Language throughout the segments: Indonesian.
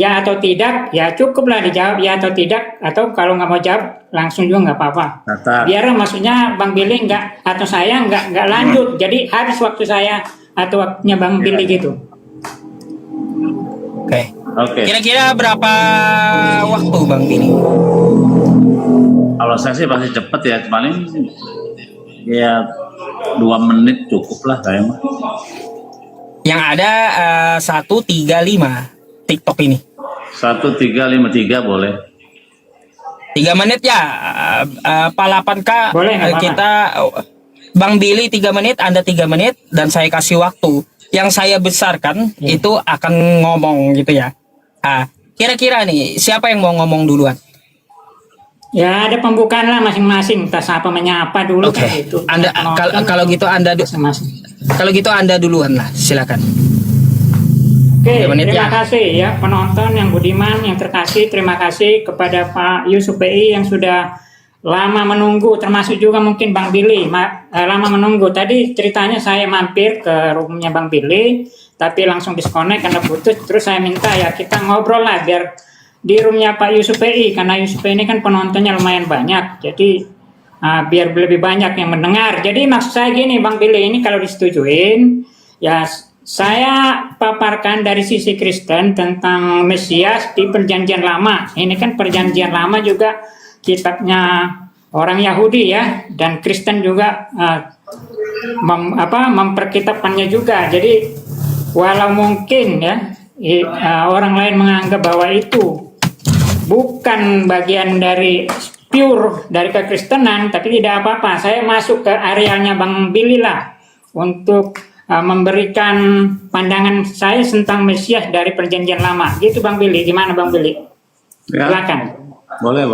ya atau tidak, ya cukuplah dijawab ya atau tidak, atau kalau nggak mau jawab langsung juga nggak apa-apa. Biar maksudnya Bang Billy nggak atau saya nggak lanjut, jadi habis waktu saya atau waktunya Bang Billy gitu. Oke. Kira-kira berapa waktu Bang Billy? Kalau saya sih pasti cepet ya, paling ya 2 menit cukup lah saya mah. Yang ada 135 TikTok ini. 1353 boleh. 3 menit ya, Pak 8K. Boleh, kita Bang Billy 3 menit, Anda 3 menit, dan saya kasih waktu. Yang saya besarkan itu akan ngomong gitu ya. Kira-kira nih siapa yang mau ngomong duluan? Ya ada pembukaan lah masing-masing, entah siapa menyapa dulu. Oke. Gitu. Anda kalau gitu Anda masing-masing. Kalau gitu Anda duluan lah, silakan. Oke, terima kasih ya penonton yang budiman, yang terkasih. Terima kasih kepada Pak Yusuf PI yang sudah lama menunggu, termasuk juga mungkin Bang Billy lama menunggu. Tadi ceritanya saya mampir ke rumahnya Bang Billy, tapi langsung disconnect karena putus. Terus saya minta ya kita ngobrol lah biar di rumahnya Pak Yusuf PI, karena Yusuf PI ini kan penontonnya lumayan banyak, jadi biar lebih banyak yang mendengar. Jadi maksud saya gini Bang Billy, ini kalau disetujuin ya saya paparkan dari sisi Kristen tentang Mesias di Perjanjian Lama. Ini kan Perjanjian Lama juga kitabnya orang Yahudi ya, dan Kristen juga memperkitabkannya juga. Jadi walau mungkin ya orang lain menganggap bahwa itu bukan bagian dari pure dari kekristenan, tapi tidak apa-apa. Saya masuk ke arealnya Bang Billy lah untuk memberikan pandangan saya tentang Mesias dari Perjanjian Lama. Gitu Bang Billy, gimana Bang Billy? Ya. Silakan. Boleh.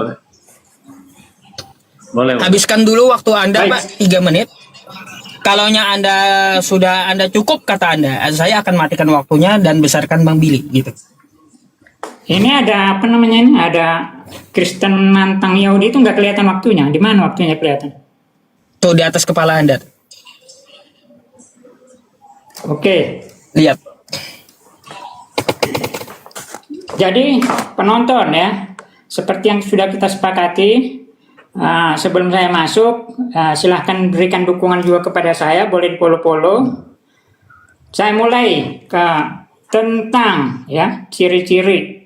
Habiskan dulu waktu Anda, Pak, 3 menit. Kalaunya Anda cukup kata Anda, saya akan matikan waktunya dan besarkan Bang Billy gitu. Ini ada apa namanya ini? Ada Kristen nantang Yahudi itu nggak kelihatan waktunya. Di mana waktunya kelihatan? Tuh di atas kepala Anda. Oke. Lihat. Jadi penonton ya, seperti yang sudah kita sepakati, sebelum saya masuk, silahkan berikan dukungan juga kepada saya, boleh di follow. Saya mulai ke tentang ya ciri-ciri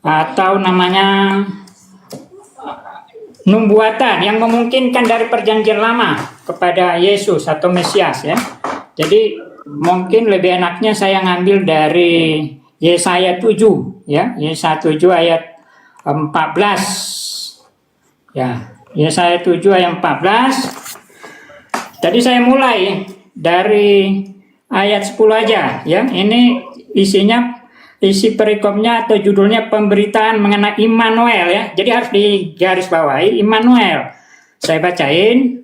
atau namanya nubuatan yang memungkinkan dari Perjanjian Lama kepada Yesus atau Mesias ya. Jadi mungkin lebih enaknya saya ngambil dari Yesaya 7 ya, Yesaya 7 ayat 14. Ya, Yesaya 7 ayat 14. Tadi saya mulai dari ayat 10 aja ya. Ini isi perikopnya atau judulnya pemberitaan mengenai Immanuel ya. Jadi harus digarisbawahi Immanuel. Saya bacain.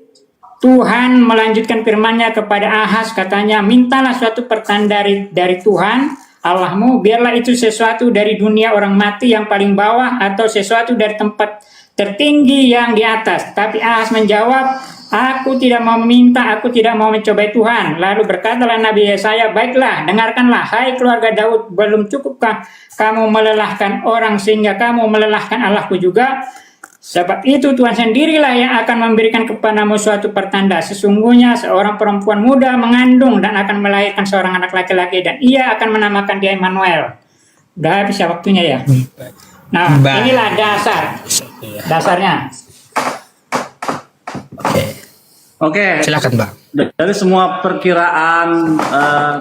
Tuhan melanjutkan firman-Nya kepada Ahaz, katanya, mintalah suatu pertanda dari Tuhan Allahmu, biarlah itu sesuatu dari dunia orang mati yang paling bawah atau sesuatu dari tempat tertinggi yang di atas. Tapi Ahaz menjawab, aku tidak mau meminta, aku tidak mau mencobai Tuhan. Lalu berkatalah Nabi Yesaya, baiklah, dengarkanlah, hai keluarga Daud, belum cukupkah kamu melelahkan orang sehingga kamu melelahkan Allahku juga? Sebab itu Tuhan sendirilah yang akan memberikan kepadamu suatu pertanda. Sesungguhnya seorang perempuan muda mengandung dan akan melahirkan seorang anak laki-laki, dan ia akan menamakan dia Immanuel. Udah habis ya waktunya ya. Nah, inilah dasarnya. Oke. Silakan, Bang. Dari semua perkiraan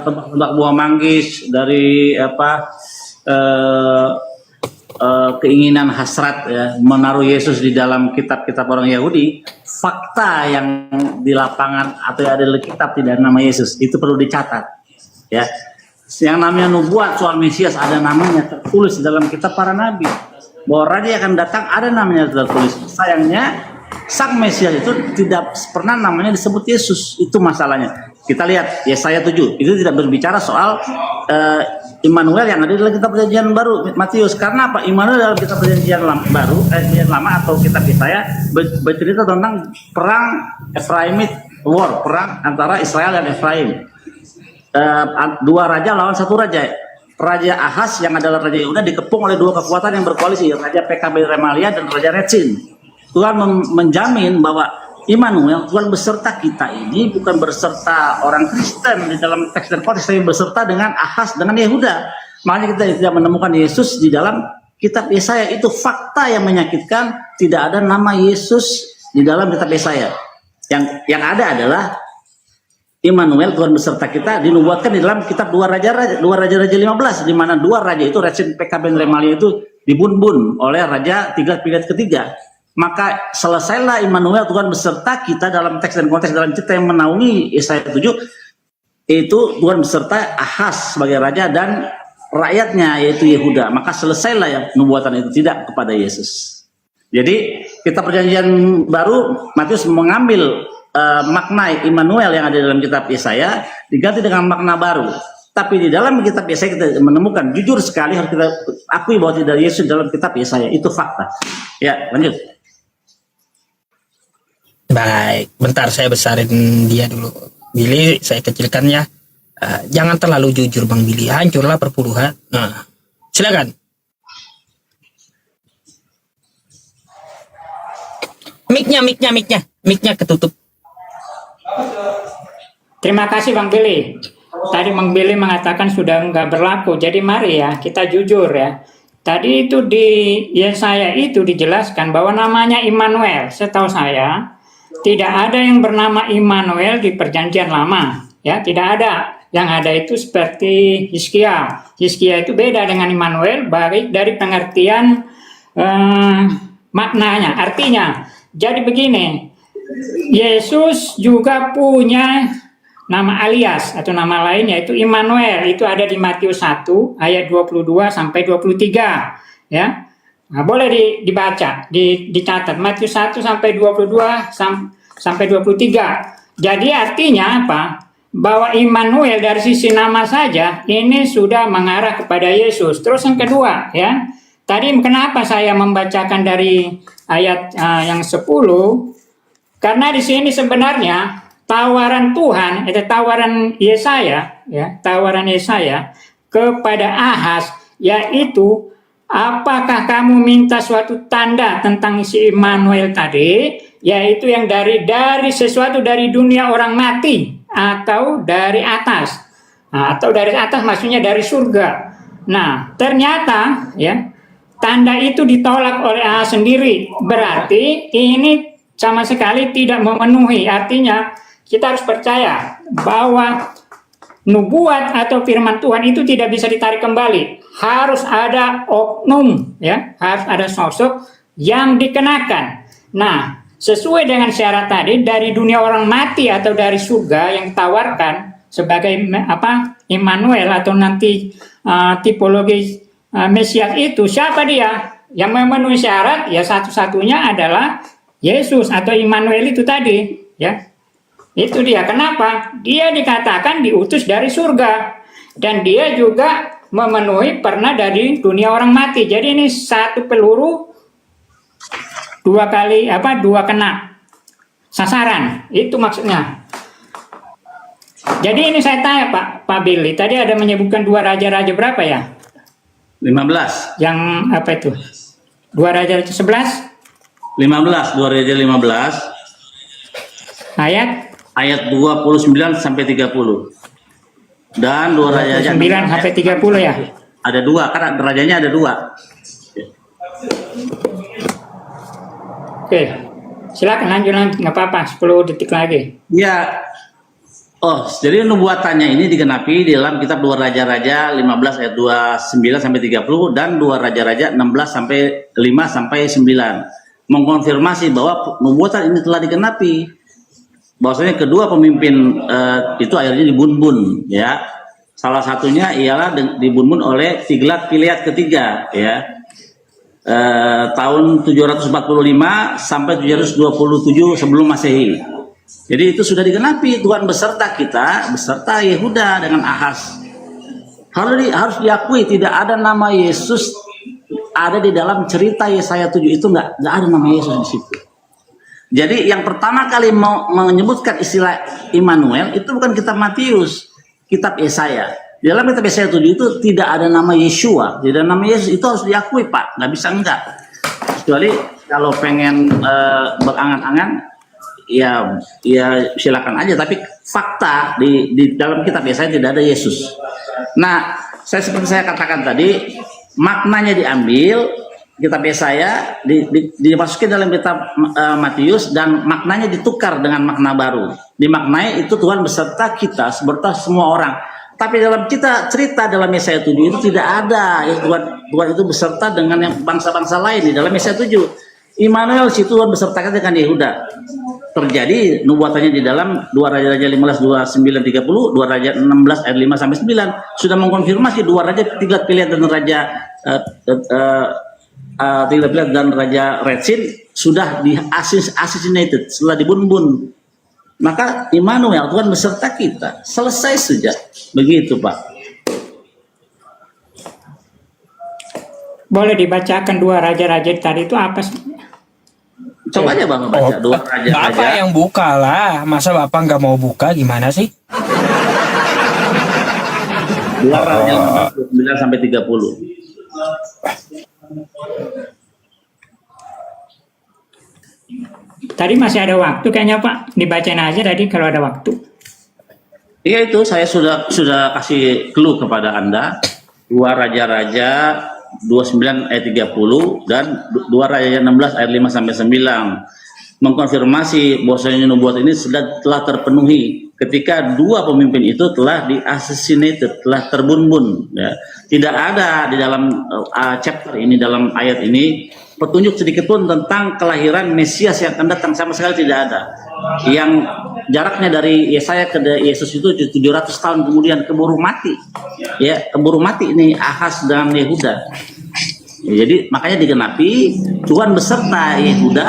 tebak-tebak buah manggis, dari keinginan hasrat ya, menaruh Yesus di dalam kitab-kitab orang Yahudi, fakta yang di lapangan atau ada di kitab tidak ada nama Yesus, itu perlu dicatat ya. Yang namanya nubuat soal Mesias ada namanya tertulis di dalam kitab para nabi, bahwa raja akan datang ada namanya tertulis. Sayangnya sang Mesias itu tidak pernah namanya disebut Yesus, itu masalahnya. Kita lihat Yesaya 7, itu tidak berbicara soal Immanuel yang ada dalam kitab perjanjian baru Matius. Karena apa? Immanuel dalam kitab perjanjian baru, perjanjian lama atau kitab Yesaya bercerita tentang perang Ephraimite perang antara Israel dan Efraim. Dua raja lawan satu raja. Raja Ahaz yang adalah Raja Yehuda dikepung oleh dua kekuatan yang berkoalisi, Raja PKB Remalia dan Raja Retsin. Tuhan menjamin bahwa Immanuel, Tuhan beserta kita ini bukan berserta orang Kristen di dalam teks dan konteks, tapi berserta dengan Ahaz, dengan Yehuda. Makanya kita tidak menemukan Yesus di dalam kitab Yesaya. Itu fakta yang menyakitkan, tidak ada nama Yesus di dalam kitab Yesaya. Yang ada adalah Immanuel, Tuhan beserta kita, dinubuatkan di dalam kitab dua raja-raja 15, di mana dua raja itu Retsin, PKB dan Remalia itu dibun-bun oleh Raja Tiglat-Pileser ketiga. Maka selesailah Immanuel, Tuhan beserta kita dalam teks dan konteks dalam cerita yang menaungi Yesaya 7, itu Tuhan beserta Ahaz sebagai raja dan rakyatnya yaitu Yehuda. Maka selesailah ya nubuatan itu, tidak kepada Yesus. Jadi kita perjanjian baru, Matius mengambil makna Immanuel yang ada dalam kitab Yesaya diganti dengan makna baru. Tapi di dalam kitab Yesaya kita menemukan, jujur sekali harus kita akui bahwa tidak ada Yesus dalam kitab Yesaya. Itu fakta. Ya, lanjut. Baik, bentar saya besarin dia dulu. Billy, saya kecilkan ya. Jangan terlalu jujur Bang Billy, hancurlah perpuluhan. Nah, silakan. Mic-nya ketutup. Terima kasih Bang Billy. Tadi Bang Billy mengatakan sudah nggak berlaku. Jadi mari ya kita jujur ya. Tadi itu di Yesaya itu dijelaskan bahwa namanya Immanuel. Setahu saya tidak ada yang bernama Immanuel di Perjanjian Lama. Ya, tidak ada. Yang ada itu seperti Hizkia. Hizkia itu beda dengan Immanuel, baik dari pengertian maknanya. Artinya, jadi begini. Yesus juga punya nama alias atau nama lain yaitu Immanuel. Itu ada di Matius 1 ayat 22 sampai 23 ya. Nah, boleh dibaca, dicatat Matius 1 sampai 22 sampai 23. Jadi artinya apa? Bahwa Immanuel dari sisi nama saja ini sudah mengarah kepada Yesus. Terus yang kedua ya. Tadi kenapa saya membacakan dari ayat yang 10? Karena di sini sebenarnya tawaran Tuhan, itu tawaran Yesaya, ya, tawaran Yesaya kepada Ahaz, yaitu apakah kamu minta suatu tanda tentang si Immanuel tadi, yaitu yang dari sesuatu dari dunia orang mati atau dari atas, atau dari atas maksudnya dari surga. Nah, ternyata ya tanda itu ditolak oleh Ahaz sendiri, berarti ini sama sekali tidak memenuhi. Artinya kita harus percaya bahwa nubuat atau firman Tuhan itu tidak bisa ditarik kembali. Harus ada oknum, ya, harus ada sosok yang dikenakan. Nah, sesuai dengan syarat tadi dari dunia orang mati atau dari surga yang ditawarkan sebagai Immanuel atau nanti tipologi Mesias itu, siapa dia? Yang memenuhi syarat ya satu-satunya adalah Yesus atau Immanuel itu tadi, ya. Itu dia. Kenapa? Dia dikatakan diutus dari surga dan dia juga memenuhi pernah dari dunia orang mati. Jadi ini satu peluru dua kena sasaran. Itu maksudnya. Jadi ini saya tanya Pak Billy, tadi ada menyebutkan dua raja-raja berapa ya? 15. Yang apa itu? Dua raja 11? 15, 2 Raja 15 ayat 29 sampai 30 dan 2 Raja 9 sampai 30 ya. Ada dua, karena rajanya ada dua. Oke, silakan lanjut nggak apa-apa, 10 detik lagi. Ya, jadi nubuatannya ini digenapi di dalam kitab 2 Raja-Raja 15 ayat 29 sampai 30 dan 2 Raja-Raja 16 sampai 5 sampai 9. Mengkonfirmasi bahwa nubuatan ini telah digenapi. Bahwasanya kedua pemimpin itu akhirnya dibun-bun, ya. Salah satunya ialah dibun-bun oleh Tiglat-Pileser ketiga, ya. Tahun 745 sampai 727 sebelum Masehi. Jadi itu sudah digenapi, Tuhan beserta kita, beserta Yehuda dengan Ahaz. Harus diakui tidak ada nama Yesus ada di dalam cerita Yesaya 7 itu nggak ada nama Yesus di situ. Jadi yang pertama kali mau menyebutkan istilah Immanuel itu bukan kitab Matius, kitab Yesaya. Di dalam kitab Yesaya 7 itu tidak ada nama Yeshua, tidak ada nama Yesus, itu harus diakui Pak, nggak bisa enggak. Kecuali kalau pengen berangan-angan, ya silakan aja. Tapi fakta di dalam kitab Yesaya tidak ada Yesus. Nah, seperti saya katakan tadi, maknanya diambil kitab Yesaya dimasukin dalam kitab Matius dan maknanya ditukar dengan makna baru. Dimaknai itu Tuhan beserta kita, beserta semua orang. Tapi dalam kita cerita dalam Yesaya 7 itu tidak ada ya Tuhan itu beserta dengan yang bangsa-bangsa lain di dalam Yesaya 7. Immanuel si Tuhan beserta dengan Yehuda. Terjadi nubuatannya di dalam 2 Raja-Raja 15 29 30, 2 Raja 16 ayat 5 sampai 9 sudah mengkonfirmasi 2 raja tinggal pilihan dan raja tinggal pilihan dan raja Retsin sudah di assassinated, setelah dibunuh. Maka Immanuel Tuhan beserta kita, selesai saja. Begitu Pak. Boleh dibacakan 2 raja-raja tadi itu apa sih? Coba aja Bang baca 2 raja-raja. Bapak yang buka lah, masa Bapak nggak mau buka gimana sih? 2 raja 9 sampai 30. Tadi masih ada waktu kayaknya Pak, dibacain aja tadi kalau ada waktu. Iya itu saya sudah kasih clue kepada Anda. 2 Raja-Raja 29 ayat 30 dan 2 Raja 16 ayat 5 sampai 9 mengkonfirmasi bahwasanya nubuat ini telah terpenuhi ketika 2 pemimpin itu telah di-assassinated, telah terbunuh ya. Tidak ada di dalam chapter ini, dalam ayat ini petunjuk sedikit pun tentang kelahiran Mesias yang akan datang, sama sekali tidak ada. Yang jaraknya dari Yesaya ke Yesus itu 700 tahun kemudian keburu mati. Ya, keburu mati ini Ahaz dan Yehuda. Ya, jadi makanya digenapi Tuhan beserta Yehuda,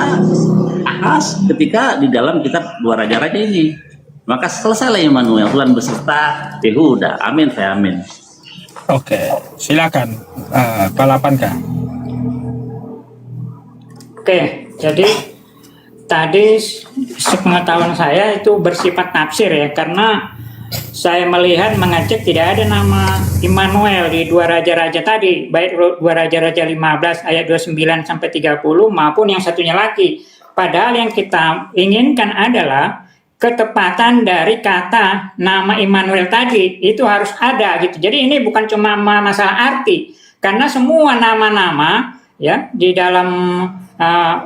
Ahaz ketika di dalam kitab 2 Raja-Raja ini. Maka selesailah Immanuel, Tuhan beserta Yehuda. Amin, saya amin. Oke, silakan Pak Lapanka. Oke, jadi tadi sepengetahuan saya itu bersifat tafsir ya, karena saya melihat mengecek tidak ada nama Immanuel di 2 raja-raja tadi, baik 2 raja-raja 15 ayat 29 sampai 30 maupun yang satunya lagi. Padahal yang kita inginkan adalah ketepatan dari kata nama Immanuel tadi itu harus ada gitu. Jadi ini bukan cuma masalah arti, karena semua nama-nama ya di dalam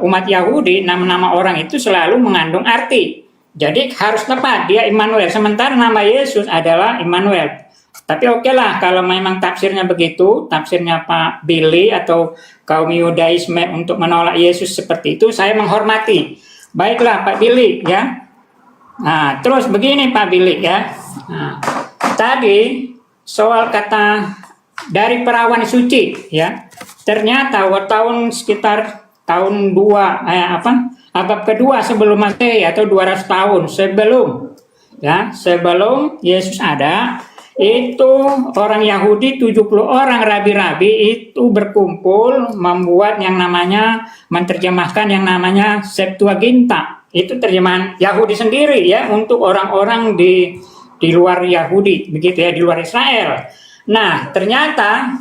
umat Yahudi, nama-nama orang itu selalu mengandung arti. Jadi harus tepat dia Immanuel. Sementara nama Yesus adalah Immanuel. Tapi oke lah kalau memang tafsirnya begitu, tafsirnya Pak Billy atau kaum Yudaisme untuk menolak Yesus seperti itu, saya menghormati. Baiklah Pak Billy ya. Nah, terus begini Pak Billy ya. Nah, tadi soal kata dari perawan suci ya. Ternyata sekitar tahun 2 abad kedua sebelum Masehi atau 200 tahun sebelum Yesus ada, itu orang Yahudi 70 orang rabi-rabi itu berkumpul membuat yang namanya menerjemahkan yang namanya Septuaginta. Itu terjemahan Yahudi sendiri ya untuk orang-orang di luar Yahudi begitu ya, di luar Israel. Nah, ternyata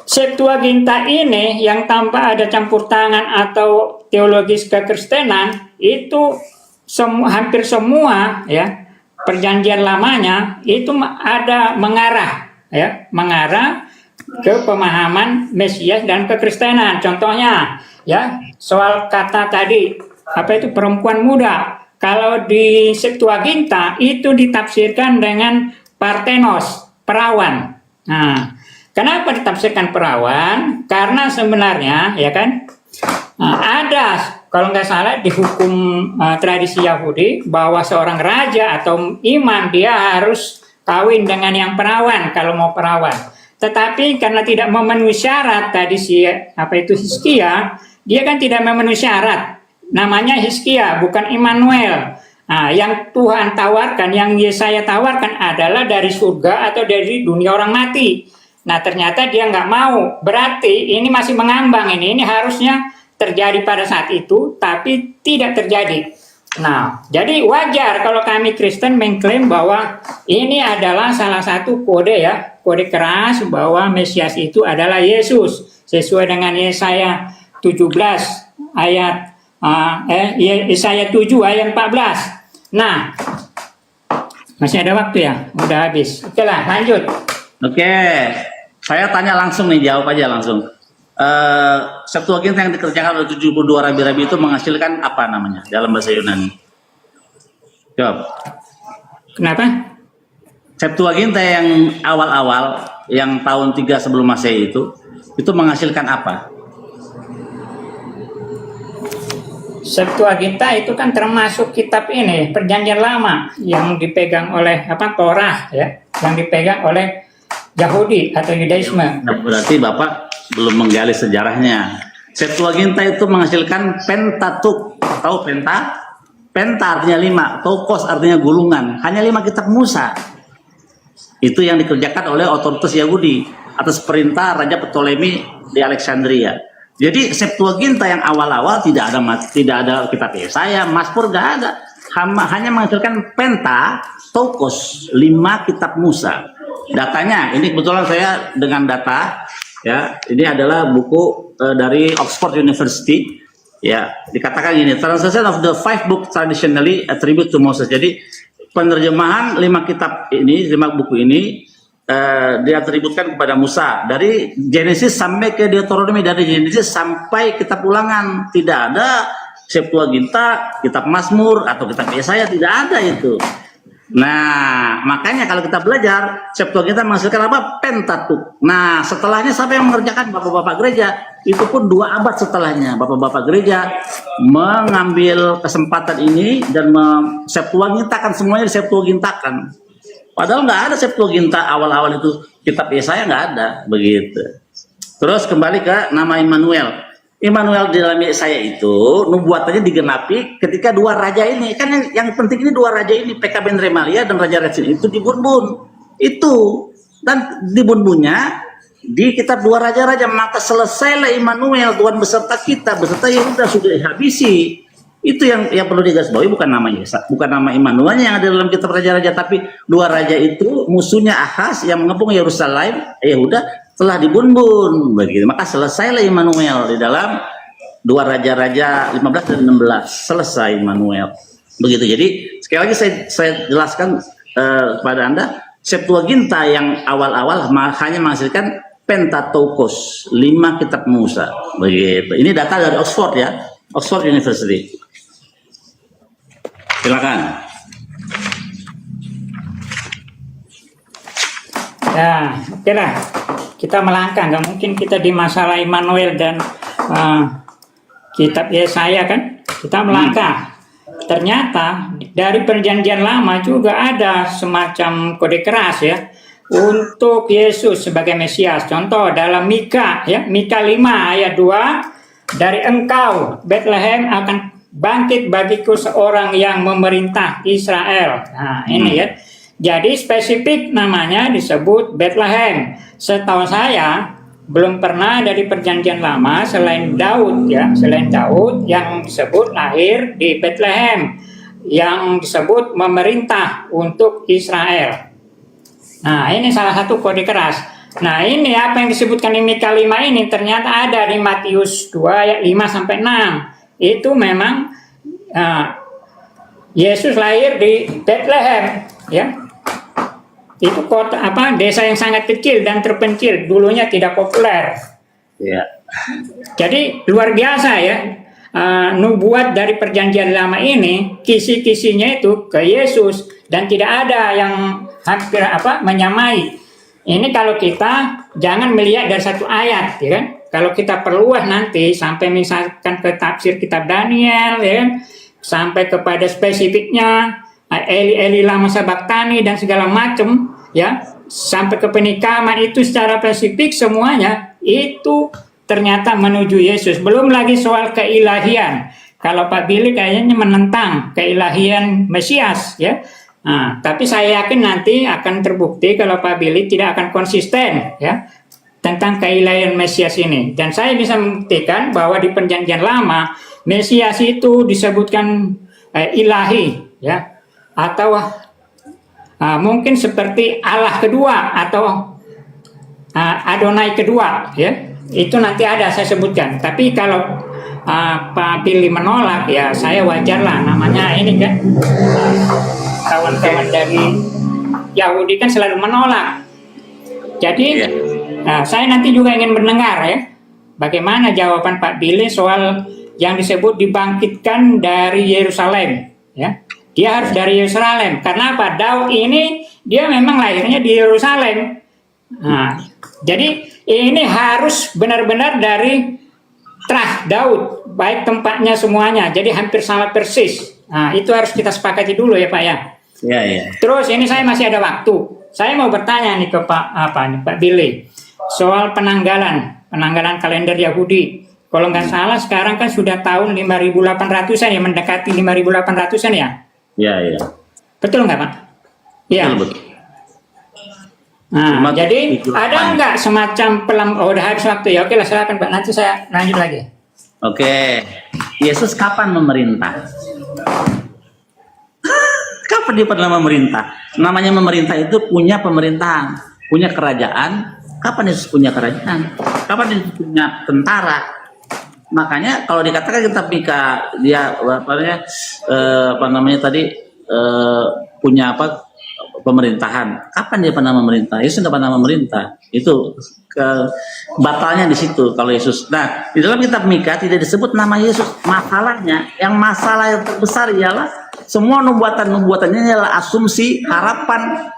Septuaginta ini yang tanpa ada campur tangan atau teologis kekristenan itu hampir semua ya perjanjian lamanya itu ada mengarah ke pemahaman Mesias dan kekristenan. Contohnya ya soal kata tadi perempuan muda. Kalau di Septuaginta itu ditafsirkan dengan parthenos, perawan. Nah, kenapa ditafsirkan perawan? Karena sebenarnya ya kan ada kalau nggak salah di hukum tradisi Yahudi bahwa seorang raja atau imam dia harus kawin dengan yang perawan kalau mau perawan. Tetapi karena tidak memenuhi syarat tadi Hizkia, dia kan tidak memenuhi syarat. Namanya Hizkia bukan Immanuel. Nah, yang Tuhan tawarkan, yang Yesaya tawarkan adalah dari surga atau dari dunia orang mati. Nah, ternyata dia nggak mau. Berarti ini masih mengambang ini harusnya terjadi pada saat itu, tapi tidak terjadi. Nah, jadi wajar kalau kami Kristen mengklaim bahwa ini adalah salah satu kode ya, kode keras bahwa Mesias itu adalah Yesus sesuai dengan Yesaya 17 ayat Yesaya 7 ayat 14. Nah, masih ada waktu ya, udah habis. Oke lah, lanjut. Oke, saya tanya langsung nih, jawab aja langsung. Septuaginta yang dikerjakan oleh 72 rabi-rabi itu menghasilkan apa namanya dalam bahasa Yunani? Jawab. Kenapa? Septuaginta yang awal-awal, yang tahun 3 sebelum Masehi itu menghasilkan apa? Septuaginta itu kan termasuk kitab ini Perjanjian Lama yang dipegang oleh Torah ya, yang dipegang oleh Yahudi atau Yudaisme. Nah, berarti Bapak belum menggali sejarahnya. Septuaginta itu menghasilkan Pentateuch. Tahu penta? Penta artinya 5, tokos artinya gulungan. Hanya 5 kitab Musa. Itu yang dikerjakan oleh otoritas Yahudi atas perintah Raja Ptolemy di Alexandria. Jadi Septuaginta yang awal-awal tidak ada kitab Yesaya, Mazmur nggak ada. Hanya menghasilkan Pentateuch, 5 kitab Musa. Datanya, ini kebetulan saya dengan data ya, ini adalah buku dari Oxford University ya, dikatakan gini, translation of the 5 book traditionally attributed to Moses. Jadi penerjemahan 5 kitab ini, 5 buku ini diatributkan kepada Musa dari Genesis sampai ke Deuteronomi, dari Genesis sampai kitab Ulangan. Tidak ada Septuaginta, kitab Mazmur atau kitab Yesaya, tidak ada itu. Nah, makanya kalau kita belajar Septuaginta menghasilkan apa? Pentateuch. Nah, setelahnya siapa yang mengerjakan? Bapak-bapak gereja. Itu pun 2 abad setelahnya bapak-bapak gereja mengambil kesempatan ini dan Septuagintakan semuanya, Septuagintakan. Padahal nggak ada Septuaginta awal-awal itu, kitab Yesaya nggak ada begitu. Terus kembali ke nama Immanuel. Immanuel di dalam Yesaya itu nubuatannya digenapi ketika 2 raja ini. Kan yang penting ini 2 raja ini, Pekah ben Remalia dan Raja Rezin itu dibun-bun. Itu. Dan dibun-bunnya di kitab 2 raja-raja, maka selesailah Immanuel, Tuhan beserta kita, beserta Yehuda sudah dihabisi. Itu yang perlu digarisbawahi, bukan nama Yesus, bukan nama Immanuelnya yang ada dalam kitab raja-raja, tapi 2 raja itu musuhnya Ahaz yang mengepung Yerusalem, Yehuda telah dibun-bun begitu. Maka selesailah Immanuel di dalam 2 raja-raja 15 dan 16, selesai Immanuel. Begitu. Jadi sekali lagi saya jelaskan kepada Anda, Septuaginta yang awal-awal hanya menghasilkan Pentateuch, 5 kitab Musa. Begitu. Ini data dari Oxford ya, Oxford University. Silakan. Ya, oke lah. Kita melangkah, nggak mungkin kita di masalah Immanuel dan kitab Yesaya kan. Kita melangkah. Ternyata dari Perjanjian Lama juga ada semacam kode keras ya untuk Yesus sebagai Mesias. Contoh dalam Mika ya, Mika 5 ayat 2, dari engkau Bethlehem akan bangkit bagiku seorang yang memerintah Israel. Nah, ini ya. Jadi spesifik namanya disebut Bethlehem. Setahu saya belum pernah dari Perjanjian Lama selain Daud ya, selain Daud yang disebut lahir di Bethlehem, yang disebut memerintah untuk Israel. Nah, ini salah satu kode keras. Nah, ini apa yang disebutkan di Mika 5 ini ternyata ada di Matius 2 ayat 5 sampai 6. Itu memang Yesus lahir di Bethlehem ya. Itu kota desa yang sangat kecil dan terpencil, dulunya tidak populer. Ya. Jadi luar biasa ya. Nubuat dari Perjanjian Lama ini kisi-kisinya itu ke Yesus dan tidak ada yang hampir menyamai. Ini kalau kita jangan melihat dari satu ayat ya kan. Kalau kita perluas nanti sampai misalkan ke tafsir kitab Daniel ya kan, sampai kepada spesifiknya Eli lama sabaktani dan segala macam ya, sampai ke penikaman itu secara spesifik semuanya itu ternyata menuju Yesus. Belum lagi soal keilahian. Kalau Pak Billy kayaknya menentang keilahian Mesias ya. Nah, tapi saya yakin nanti akan terbukti kalau Pak Billy tidak akan konsisten ya tentang keilahian Mesias ini. Dan saya bisa membuktikan bahwa di Perjanjian Lama Mesias itu disebutkan ilahi, ya, atau mungkin seperti Allah kedua atau Adonai kedua, ya, itu nanti ada saya sebutkan. Tapi kalau Pak Billy menolak, ya saya wajar lah, namanya ini kan kawan-kawan dari Yahudi kan selalu menolak. Jadi saya nanti juga ingin mendengar ya, bagaimana jawaban Pak Billy soal yang disebut dibangkitkan dari Yerusalem, ya. Dia harus dari Yerusalem. Karena apa? Daud ini dia memang lahirnya di Yerusalem. Nah, jadi ini harus benar-benar dari Trah Daud, baik tempatnya semuanya. Jadi hampir sama persis. Nah, itu harus kita sepakati dulu ya Pak ya. Ya. Terus ini saya masih ada waktu. Saya mau bertanya nih ke Pak Billy soal penanggalan kalender Yahudi. Kalau nggak salah sekarang kan sudah tahun 5.800-an ya, mendekati 5.800-an ya. Iya. Betul nggak Pak? Iya. Betul. Nah, jadi ada nggak semacam udah habis waktu ya? Oke lah, silakan Pak. Nanti saya lanjut lagi. Oke. Yesus kapan memerintah? Kapan dia pernah memerintah? Namanya memerintah itu punya pemerintahan, punya kerajaan. Kapan Yesus punya kerajaan? Kapan Yesus punya tentara? Makanya kalau dikatakan kitab Mika dia punya pemerintahan. Kapan dia pernah memerintah? Yesus tidak pernah memerintah. Itu batalnya di situ kalau Yesus. Nah, di dalam kitab Mika tidak disebut nama Yesus. Masalahnya, masalah yang terbesar ialah semua nubuatannya adalah asumsi harapan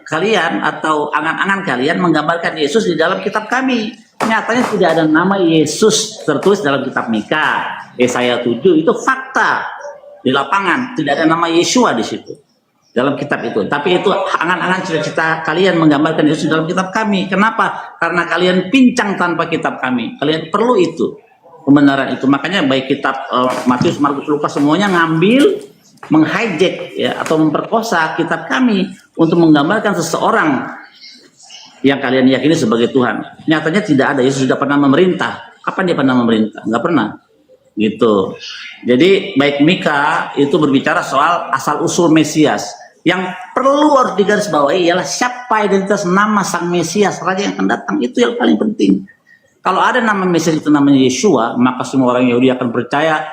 kalian atau angan-angan kalian menggambarkan Yesus di dalam kitab kami. Nyatanya tidak ada nama Yesus tertulis dalam kitab Mika, Yesaya 7, itu fakta di lapangan, tidak ada nama Yeshua di situ dalam kitab itu. Tapi itu angan-angan cita-cita kalian menggambarkan Yesus dalam kitab kami. Kenapa? Karena kalian pincang tanpa kitab kami. Kalian perlu itu, kebenaran itu. Makanya baik kitab Matius, Markus, Lukas semuanya ngambil, menghijack ya, atau memperkosa kitab kami untuk menggambarkan seseorang yang kalian yakini sebagai Tuhan. Nyatanya tidak ada. Yesus sudah pernah memerintah. Kapan dia pernah memerintah? Nggak pernah. Gitu. Jadi baik Mika itu berbicara soal asal usul Mesias. Yang perlu harus digarisbawahi ialah siapa identitas nama sang Mesias, Raja yang akan datang. Itu yang paling penting. Kalau ada nama Mesias itu namanya Yeshua, maka semua orang Yahudi akan percaya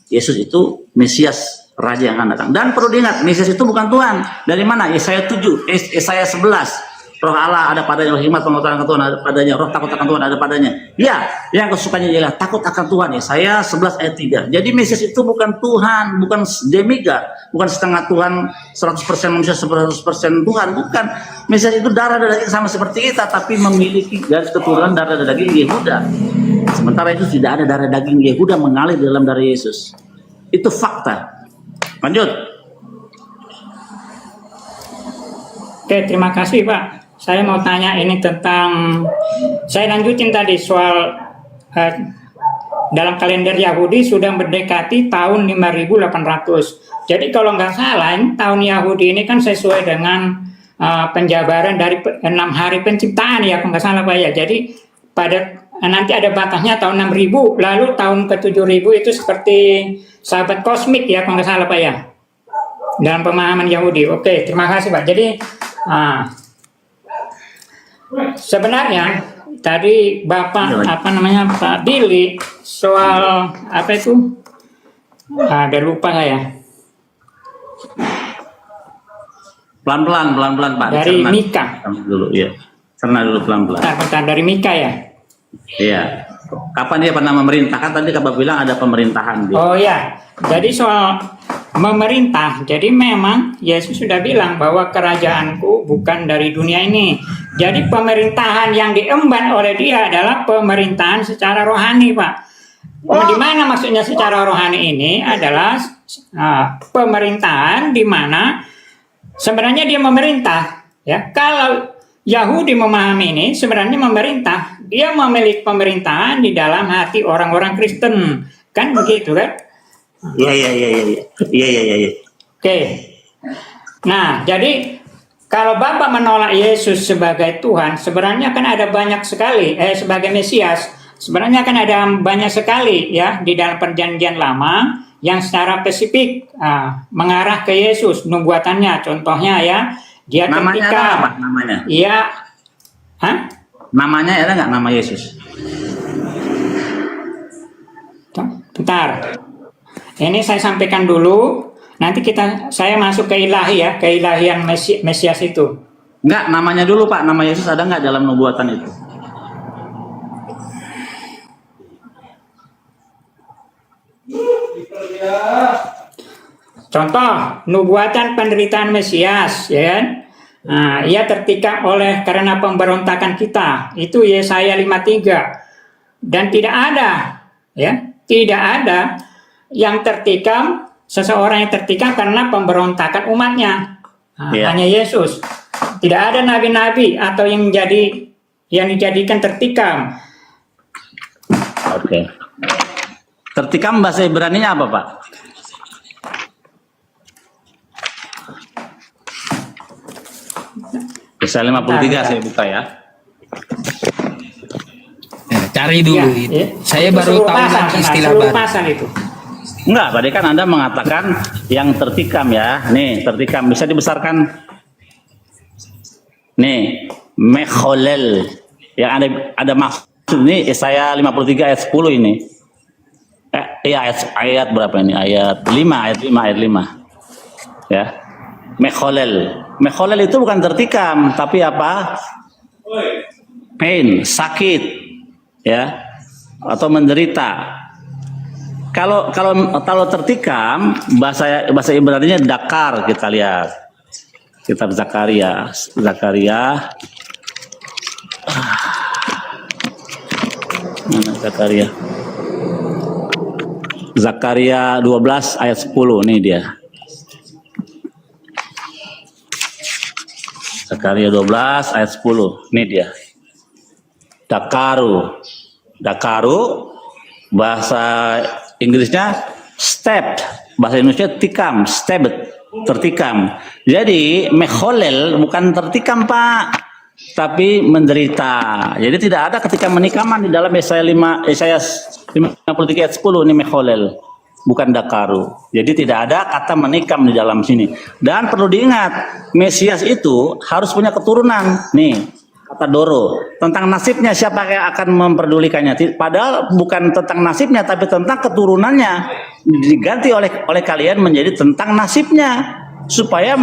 Yesus itu Mesias, Raja yang akan datang. Dan perlu diingat, Mesias itu bukan Tuhan. Dari mana? Yesaya 7, Yesaya 11. Roh Allah ada padanya, roh hikmat pengetahuan akan Tuhan ada padanya, roh takut akan Tuhan ada padanya. Ya, yang kesukaannya ialah takut akan Tuhan. Ya, saya 11 ayat 3. Jadi Mesias itu bukan Tuhan, bukan demigod, bukan setengah Tuhan, 100% manusia, 100% Tuhan, bukan. Mesias itu darah dan daging sama seperti kita, tapi memiliki garis keturunan darah dan daging Yehuda. Sementara itu tidak ada darah daging Yehuda mengalir dalam darah Yesus. Itu fakta. Lanjut. Oke, terima kasih Pak. Saya mau tanya ini tentang, saya lanjutin tadi soal dalam kalender Yahudi sudah mendekati tahun 5.800. Jadi kalau nggak salah, tahun Yahudi ini kan sesuai dengan penjabaran dari 6 hari penciptaan ya, kalau nggak salah Pak ya. Jadi pada nanti ada batasnya tahun 6.000, lalu tahun ke-7.000 itu seperti sahabat kosmik ya, kalau nggak salah Pak ya, dalam pemahaman Yahudi. Oke, terima kasih Pak. Jadi sebenarnya tadi Bapak Pak Billy soal apa itu? Ada lupa saya. Pelan-pelan Pak. Dari Mika. Dulu ya. Cerna dulu pelan-pelan. Bentar, dari Mika ya. Iya. Kapan dia pernah memerintah? Kan tadi Bapak bilang ada pemerintahan dia. Oh ya. Jadi soal memerintah, jadi memang Yesus sudah bilang bahwa kerajaanku bukan dari dunia ini. Jadi pemerintahan yang diemban oleh dia adalah pemerintahan secara rohani, Pak. Di mana maksudnya secara rohani ini adalah pemerintahan di mana sebenarnya dia memerintah. Ya, kalau Yahudi memahami ini sebenarnya memerintah, dia memiliki pemerintahan di dalam hati orang-orang Kristen, kan begitu kan? Iya. Oke. Nah, jadi kalau Bapak menolak Yesus sebagai Tuhan, sebenarnya kan ada banyak sekali sebagai Mesias, sebenarnya kan ada banyak sekali ya di dalam Perjanjian Lama yang secara spesifik mengarah ke Yesus nubuatannya. Contohnya ya, dia Namanya ketika ada apa namanya? ia Namanya ada nggak nama Yesus? bentar. Ini saya sampaikan dulu. Nanti saya masuk ke ilahi ya, keilahian Mesias itu. Enggak, namanya dulu Pak. Nama Yesus ada nggak dalam nubuatan itu? Contoh, nubuatan penderitaan Mesias, ya kan? Nah, ia tertikam oleh karena pemberontakan kita. Itu Yesaya 53. Dan tidak ada, ya, tidak ada yang tertikam, seseorang yang tertikam karena pemberontakan umatnya. Nah, hanya Yesus. Tidak ada nabi-nabi atau yang dijadikan tertikam. Oke. Tertikam bahasa Ibrani-nya apa Pak? Yesaya 53 saya buka ya. Cari dulu Ya, itu. ya. Saya Itu baru seluruh tahu pasal, lagi istilah seluruh baru. pasal itu. Enggak, tadi kan Anda mengatakan yang tertikam ya. Nih, tertikam bisa dibesarkan. Nih, mekholel. Yang ada maksud ini Yesaya 53 ayat 10 ini. Iya ayat berapa ini? Ayat 5. Ya. Mekholel. Mekholel itu bukan tertikam, tapi apa? Pain, sakit. Ya. Atau menderita. Kalau tertikam bahasa Ibrani-nya dakar, kita lihat. Kitab Zakaria. Mana Zakaria? Zakaria 12 ayat 10 nih dia. Zakaria 12 ayat 10 nih dia. Dakaru bahasa Inggrisnya step, bahasa Indonesia tikam, stabbed, tertikam. Jadi mekholel bukan tertikam Pak, tapi menderita. Jadi tidak ada ketika menikaman di dalam Yesaya 53 ayat 10 ini mekholel, bukan dakaru. Jadi tidak ada kata menikam di dalam sini. Dan perlu diingat, Mesias itu harus punya keturunan. Nih, kata Doro, tentang nasibnya siapa yang akan memperdulikannya. Padahal bukan tentang nasibnya, tapi tentang keturunannya. Diganti oleh kalian menjadi tentang nasibnya, supaya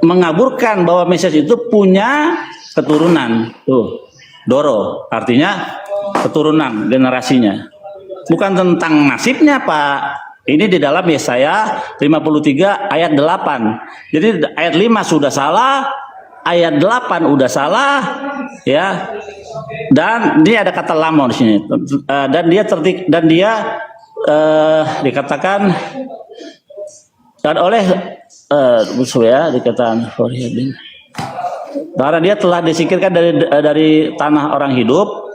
mengaburkan bahwa Mesias itu punya keturunan. Tuh, Doro, artinya keturunan generasinya. Bukan tentang nasibnya, Pak. Ini di dalam Yesaya 53 ayat 8. Jadi ayat 5 sudah salah, ayat 8 udah salah, ya. Dan dia ada kata lamo di sini. Dan dia dikatakan dan oleh musuh ya dikatakan karena dia telah disingkirkan dari tanah orang hidup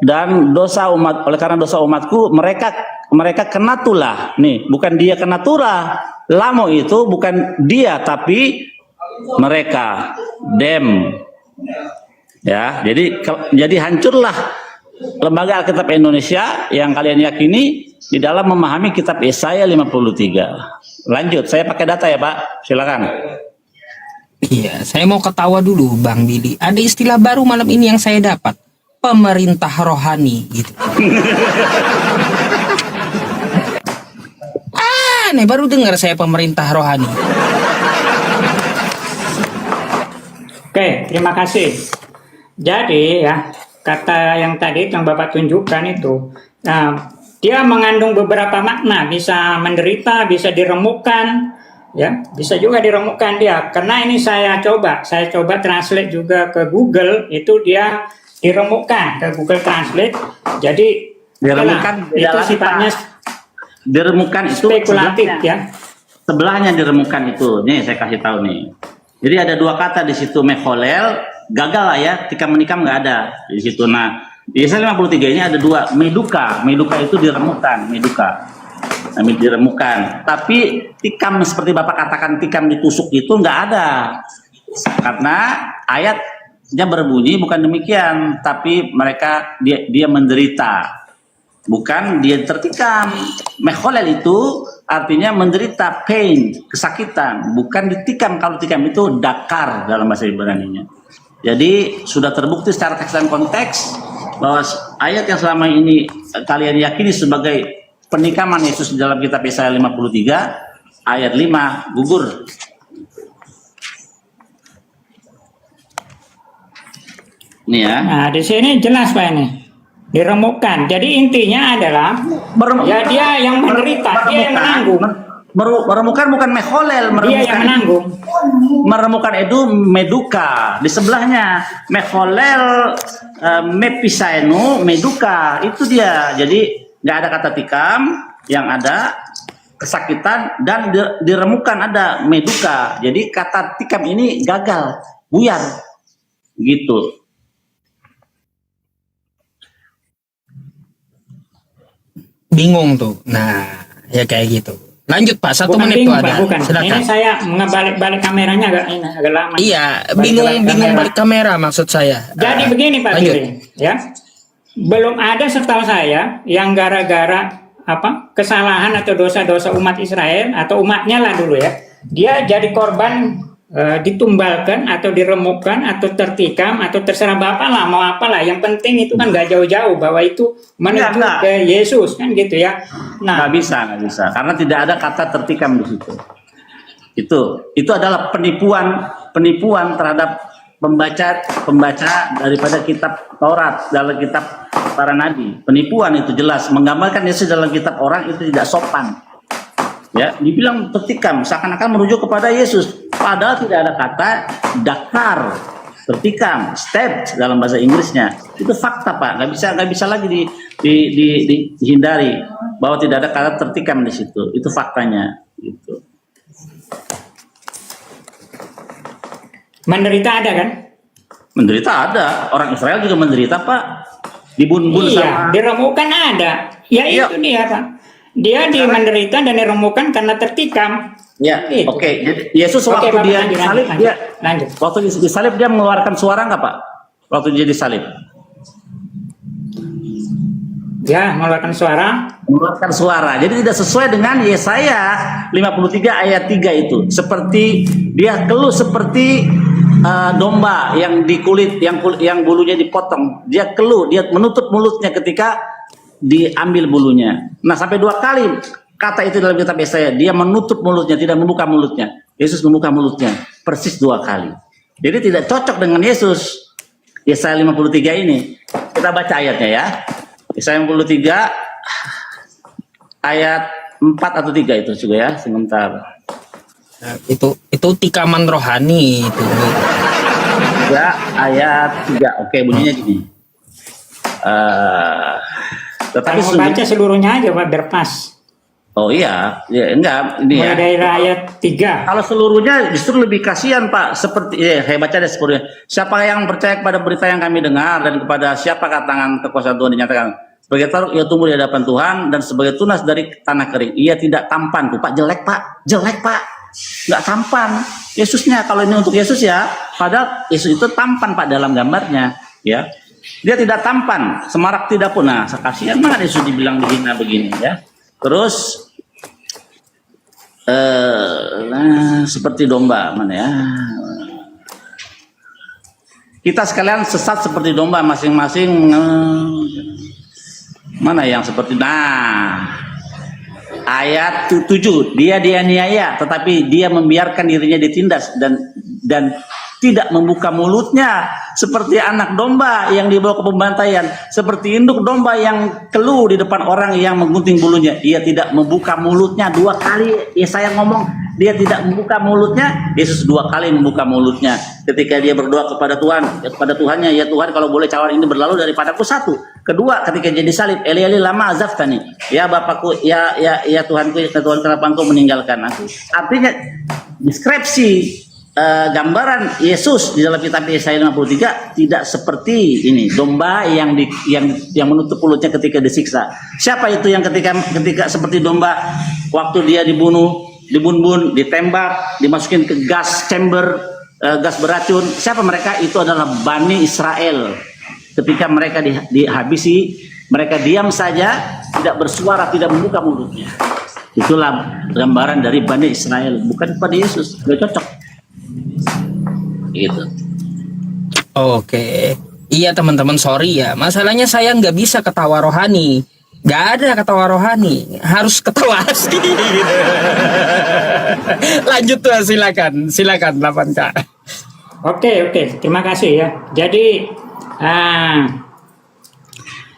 dan oleh karena dosa umatku mereka kena tulah. Nih, bukan dia kena tulah. Lamo itu bukan dia tapi mereka dem. Ya, jadi hancurlah lembaga Alkitab Indonesia yang kalian yakini di dalam memahami kitab Yesaya 53. Lanjut, saya pakai data ya, Pak. Silakan. Iya, saya mau ketawa dulu Bang Billy. Ada istilah baru malam ini yang saya dapat. Pemerintah rohani gitu. Nih baru dengar saya pemerintah rohani. Oke, terima kasih. Jadi ya, kata yang tadi yang Bapak tunjukkan itu, dia mengandung beberapa makna, bisa menderita, bisa diremukkan, ya, bisa juga diremukkan dia. Karena ini saya coba translate juga ke Google, itu dia diremukkan ke Google Translate. Jadi Diremukkan itu sifatnya diremukkan itu spekulatif ya. Sebelahnya diremukkan itu. Nih saya kasih tahu nih. Jadi ada dua kata di situ, mekholel, gagal lah ya, ketika menikam nggak ada di situ. Nah, di Yesaya 53 ini ada dua, meduka itu diremukkan, diremukkan. Tapi tikam seperti Bapak katakan tikam ditusuk itu nggak ada, karena ayatnya berbunyi bukan demikian, tapi dia menderita. bukan dia tertikam. Mekholel itu artinya menderita, pain, kesakitan, bukan ditikam. Kalau tikam itu dakar dalam bahasa Ibrani-nya. Jadi sudah terbukti secara teks dan konteks bahwa ayat yang selama ini kalian yakini sebagai penikaman Yesus di dalam kitab Yesaya 53 ayat 5 gugur. Ini ya. Nah, di sini jelas Pak ini. Diremukkan. Jadi intinya adalah ya dia yang menderita, dia yang menanggung. Meremukan bukan mekholel, Dia yang menanggung. Meremukan itu meduka. Di sebelahnya mekholel, mepisaenu, meduka. Itu dia. Jadi nggak ada kata tikam, yang ada kesakitan, dan diremukan ada meduka. Jadi kata tikam ini gagal, buyar, gitu. Bingung tuh. Nah, ya kayak gitu. Lanjut Pak, 1 Bukan menit tuh bingung, ada. Pak, bukan. Silakan. Ini saya ngebalik-balik kameranya agak lama. Iya, Balik bingung kamera. balik kamera maksud saya. Jadi begini Pak lanjut. Billy, ya. Belum ada setahu saya yang gara-gara kesalahan atau dosa-dosa umat Israel atau umatnya lah dulu ya. Dia jadi korban ditumbalkan atau diremukkan atau tertikam atau terserah Bapak lah mau apalah. Yang penting itu kan gak jauh-jauh bahwa itu menuju ke Yesus kan gitu ya. Nah, nggak bisa, karena tidak ada kata tertikam di situ. Itu adalah penipuan terhadap pembaca daripada kitab Taurat, dalam kitab para nabi. Penipuan itu jelas menggambarkan Yesus dalam kitab orang itu tidak sopan. Ya, dibilang tertikam seakan-akan merujuk kepada Yesus, padahal tidak ada kata dakar, tertikam, stabbed dalam bahasa Inggrisnya. Itu fakta Pak, nggak bisa lagi dihindari bahwa tidak ada kata tertikam di situ. Itu faktanya. Gitu. menderita ada kan? Menderita ada, orang Israel juga menderita Pak. Dibun-bun Iya, sama. diremukkan ada. Ya Iya. itu dia Pak. Dia menderita dan diremukkan karena tertikam. Ya, Gitu. oke. Jadi Yesus Oke, waktu Bapak, dia lanjut, disalib, lanjut. waktu disalib dia mengeluarkan suara nggak Pak? Waktu dia disalib, Ya, mengeluarkan suara. mengeluarkan suara. Jadi tidak sesuai dengan Yesaya 53 ayat 3 itu. Seperti dia keluh seperti domba yang di kulit yang bulunya dipotong. Dia keluh, dia menutup mulutnya ketika diambil bulunya. Nah, sampai 2 kali kata itu dalam kitab Yesaya, dia menutup mulutnya, tidak membuka mulutnya. Yesus membuka mulutnya persis 2 kali. Jadi tidak cocok dengan Yesus. Yesaya 53 ini. Kita baca ayatnya ya. Yesaya 53 ayat 4 atau 3 itu juga ya, sebentar. Nah, itu tikaman rohani itu. 3 ayat 3. Oke, bunyinya gini. Tetapi Kalau mau baca seluruhnya aja Pak, biar pas. oh iya, ya enggak ini Mulai ya. dari ayat 3. Kalau seluruhnya justru lebih kasihan Pak. Seperti saya baca deh seluruhnya. Siapa yang percaya kepada berita yang kami dengar dan kepada siapa tangan kekuasaan Tuhan dinyatakan. Sebagai taruh ia tumbuh di hadapan Tuhan dan sebagai tunas dari tanah kering. Ia tidak tampan tuh Pak, jelek Pak, nggak tampan. Yesusnya kalau ini untuk Yesus ya, padahal Yesus itu tampan Pak dalam gambarnya, ya. Dia tidak tampan, semarak tidak pun. Nah, kasihan banget Yesus dibilang dihina begini ya. Terus seperti domba mana ya? Kita sekalian sesat seperti domba masing-masing. Mana yang seperti ayat 7 dia dianiaya tetapi dia membiarkan dirinya ditindas dan tidak membuka mulutnya seperti anak domba yang dibawa ke pembantaian, seperti induk domba yang keluh di depan orang yang menggunting bulunya. Ia tidak membuka mulutnya. 2 kali Yesaya ngomong dia tidak membuka mulutnya. Yesus 2 kali membuka mulutnya ketika dia berdoa kepada Tuhan, kepada Tuhannya, ya Tuhan kalau boleh cawan ini berlalu daripadaku. 1. Kedua, ketika jadi salib, Eli Eli lama azaftani, ya Bapakku, ya Tuhanku, ya Tuhan kenapa engkau meninggalkan aku. Artinya deskripsi gambaran Yesus di dalam kitab Yesaya 53 tidak seperti ini, domba yang menutup mulutnya ketika disiksa. Siapa itu yang ketika seperti domba waktu dia dibunuh, dibun-bun, ditembak, dimasukin ke gas chamber, gas beracun? Siapa mereka? Itu adalah Bani Israel. Ketika mereka dihabisi Mereka diam saja, tidak bersuara, tidak membuka mulutnya. Itulah gambaran dari Bani Israel, bukan pada Yesus. Gak cocok. Gitu. Oke. Iya teman-teman, sorry ya. Masalahnya saya nggak bisa ketawa rohani. Nggak ada ketawa rohani. Harus ketawa asli. Lanjut tuh, silakan. Silakan 8K. Oke, terima kasih ya. Jadi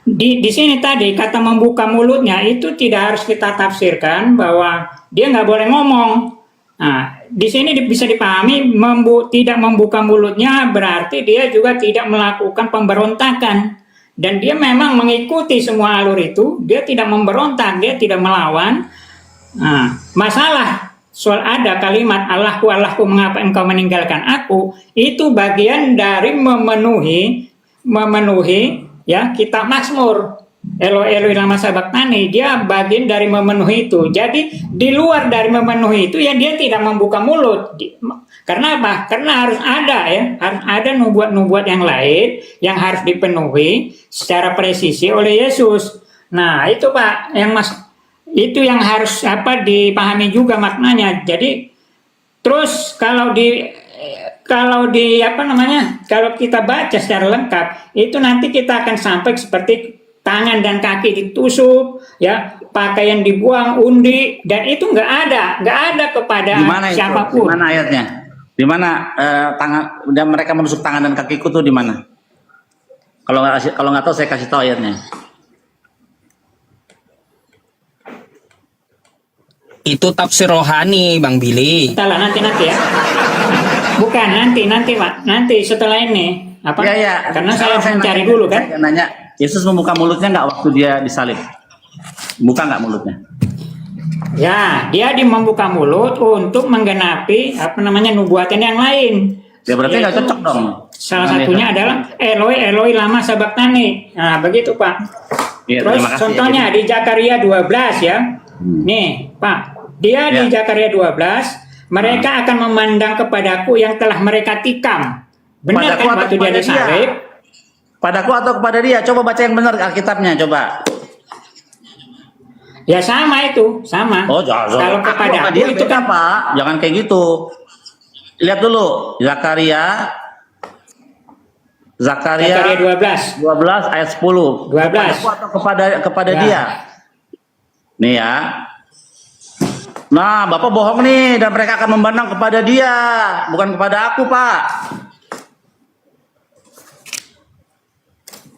di sini tadi kata membuka mulutnya itu tidak harus kita tafsirkan bahwa dia nggak boleh ngomong. Nah, di sini bisa dipahami tidak membuka mulutnya berarti dia juga tidak melakukan pemberontakan, dan dia memang mengikuti semua alur itu. Dia tidak memberontak, dia tidak melawan. Nah, masalah soal ada kalimat Allahku Allahku mengapa engkau meninggalkan aku, itu bagian dari memenuhi ya kitab Mazmur. Eloi Eloi lama sabachthani, dia bagian dari memenuhi itu. Jadi di luar dari memenuhi itu ya dia tidak membuka mulut. Karena apa? Karena harus ada harus ada nubuat-nubuat yang lain yang harus dipenuhi secara presisi oleh Yesus. Nah, itu Pak, itu yang harus dipahami juga maknanya. Jadi terus kalau kita baca secara lengkap, itu nanti kita akan sampai seperti tangan dan kaki ditusuk, ya, pakaian dibuang, undi, dan itu nggak ada kepada siapapun. Di mana ayatnya? Di mana tangan dan mereka menusuk tangan dan kakiku tuh di mana? Kalau nggak tahu saya kasih tahu ayatnya. Itu tafsir rohani, Bang Billy. Setelah nanti ya. Bukan nanti Pak. Nanti setelah ini apa? Ya. Karena saya harus mencari dulu kan. Saya nanya, Yesus membuka mulutnya nggak waktu dia disalib? Buka nggak mulutnya? Ya, dia membuka mulut untuk menggenapi nubuatan yang lain. Ya berarti nggak cocok dong. Salah satunya adalah Eloi Eloi lama sabachthani. Nah, begitu Pak. Ya, terus contohnya di Zakaria 12 ya. Nih, Pak. Dia di Zakaria 12, mereka akan memandang kepadaku yang telah mereka tikam. Benar kan waktu dia disalib? Padaku atau kepada dia? Coba baca yang benar Alkitabnya, coba. Ya sama itu, sama. Oh, jangan. Kalau kepada dia itu kan Pak, jangan kayak gitu. Lihat dulu Zakaria 12 ayat 10. 12. Kepadaku atau kepada dia. Nih ya. Nah, Bapak bohong nih, dan mereka akan memandang kepada dia, bukan kepada aku, Pak.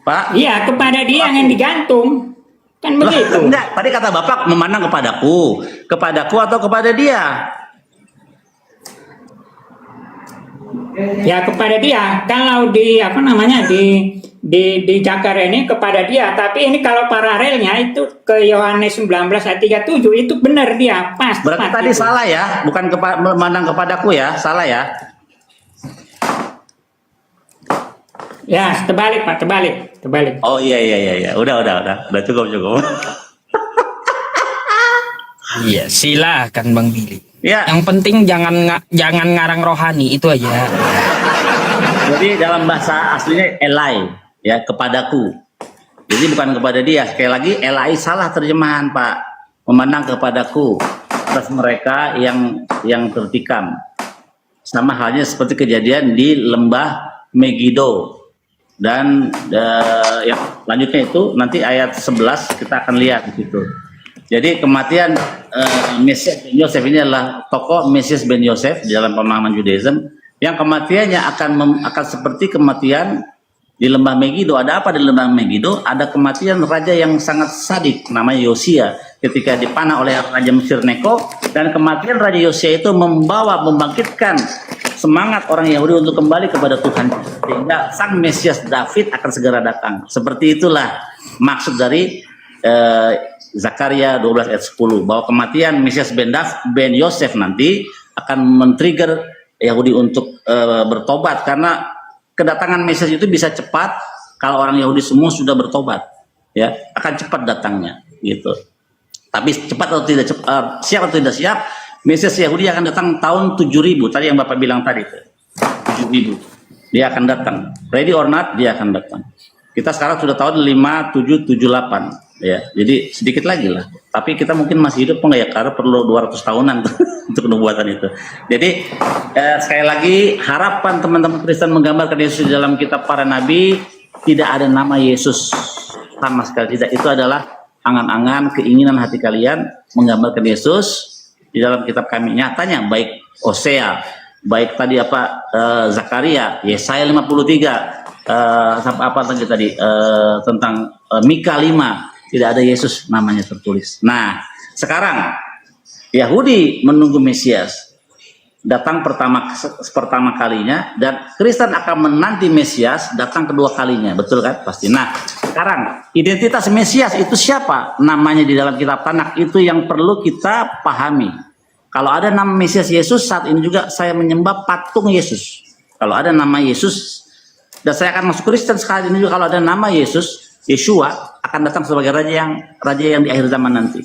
Pak? Iya, kepada dia yang digantung. Kan begitu. Enggak, tadi kata Bapak memandang kepadaku. Kepadaku atau kepada dia? Ya kepada dia. Kalau di di Zakaria ini kepada dia, tapi ini kalau paralelnya itu ke Yohanes 19 ayat 37 itu benar dia pas. Berarti tadi itu salah ya, bukan memandang kepadaku ya, salah ya? Ya, terbalik Pak, terbalik. Oh iya, udah cukup. Iya, silakan Bang Billy. Ya. Yang penting jangan ngarang rohani, itu aja. Jadi dalam bahasa aslinya Elai, ya, kepadaku. Jadi bukan kepada dia. Sekali lagi Elai salah terjemahan, Pak. Memandang kepadaku atas mereka yang tertikam. Sama halnya seperti kejadian di lembah Megiddo. Dan yang lanjutnya itu nanti ayat 11 kita akan lihat di situ. Jadi kematian Mesias ben Yosef ini adalah tokoh Mesias ben Yosef di dalam pemahaman Judaism, yang kematiannya akan seperti kematian di lembah Megiddo. Ada apa di lembah Megiddo? Ada kematian raja yang sangat sadik namanya Yosia ketika dipanah oleh Raja Mesir Neko, dan kematian Raja Yosia itu membangkitkan semangat orang Yahudi untuk kembali kepada Tuhan, sehingga sang Mesias David akan segera datang. Seperti itulah maksud dari Zakaria 12 ayat 10, bahwa kematian Mesias ben Yosef nanti akan men-trigger Yahudi untuk bertobat, karena kedatangan Mesias itu bisa cepat kalau orang Yahudi semua sudah bertobat, ya, akan cepat datangnya gitu. Tapi cepat atau tidak siap atau tidak siap, Mesias Yahudi akan datang tahun 7000, tadi yang Bapak bilang tadi 7000. Dia akan datang. Ready or not, dia akan datang. Kita sekarang sudah tahun 5778 ya. Jadi sedikit lagi lah. Tapi kita mungkin masih hidup enggak ya, karena perlu 200 tahunan untuk nubuatan itu. Jadi sekali lagi harapan teman-teman Kristen menggambarkan Yesus di dalam kitab para nabi, tidak ada nama Yesus sama sekali tidak. Itu adalah angan-angan, keinginan hati kalian menggambarkan Yesus di dalam kitab kami. Nyatanya baik Hosea, baik tadi Zakaria, Yesaya 53, apa tadi tentang Mika 5, tidak ada Yesus namanya tertulis. Nah, sekarang Yahudi menunggu Mesias datang pertama kalinya, dan Kristen akan menanti Mesias datang kedua kalinya, betul kan? Pasti. Nah, sekarang identitas Mesias itu siapa? Namanya di dalam kitab Tanakh itu yang perlu kita pahami. Kalau ada nama Mesias Yesus, saat ini juga saya menyembah patung Yesus. Kalau ada nama Yesus, dan saya akan masuk Kristen sekali ini juga, kalau ada nama Yesus, Yeshua akan datang sebagai raja yang di akhir zaman nanti.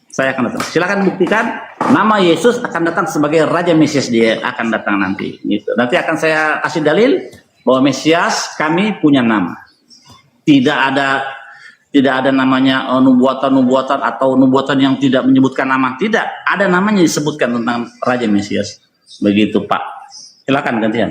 Saya akan datang. Silakan buktikan nama Yesus akan datang sebagai raja Mesias, dia akan datang nanti. Gitu. Nanti akan saya kasih dalil bahwa Mesias kami punya nama. Tidak ada namanya nubuatan atau nubuatan yang tidak menyebutkan nama. Tidak, ada namanya disebutkan tentang raja Mesias. Begitu Pak. Silakan gantian.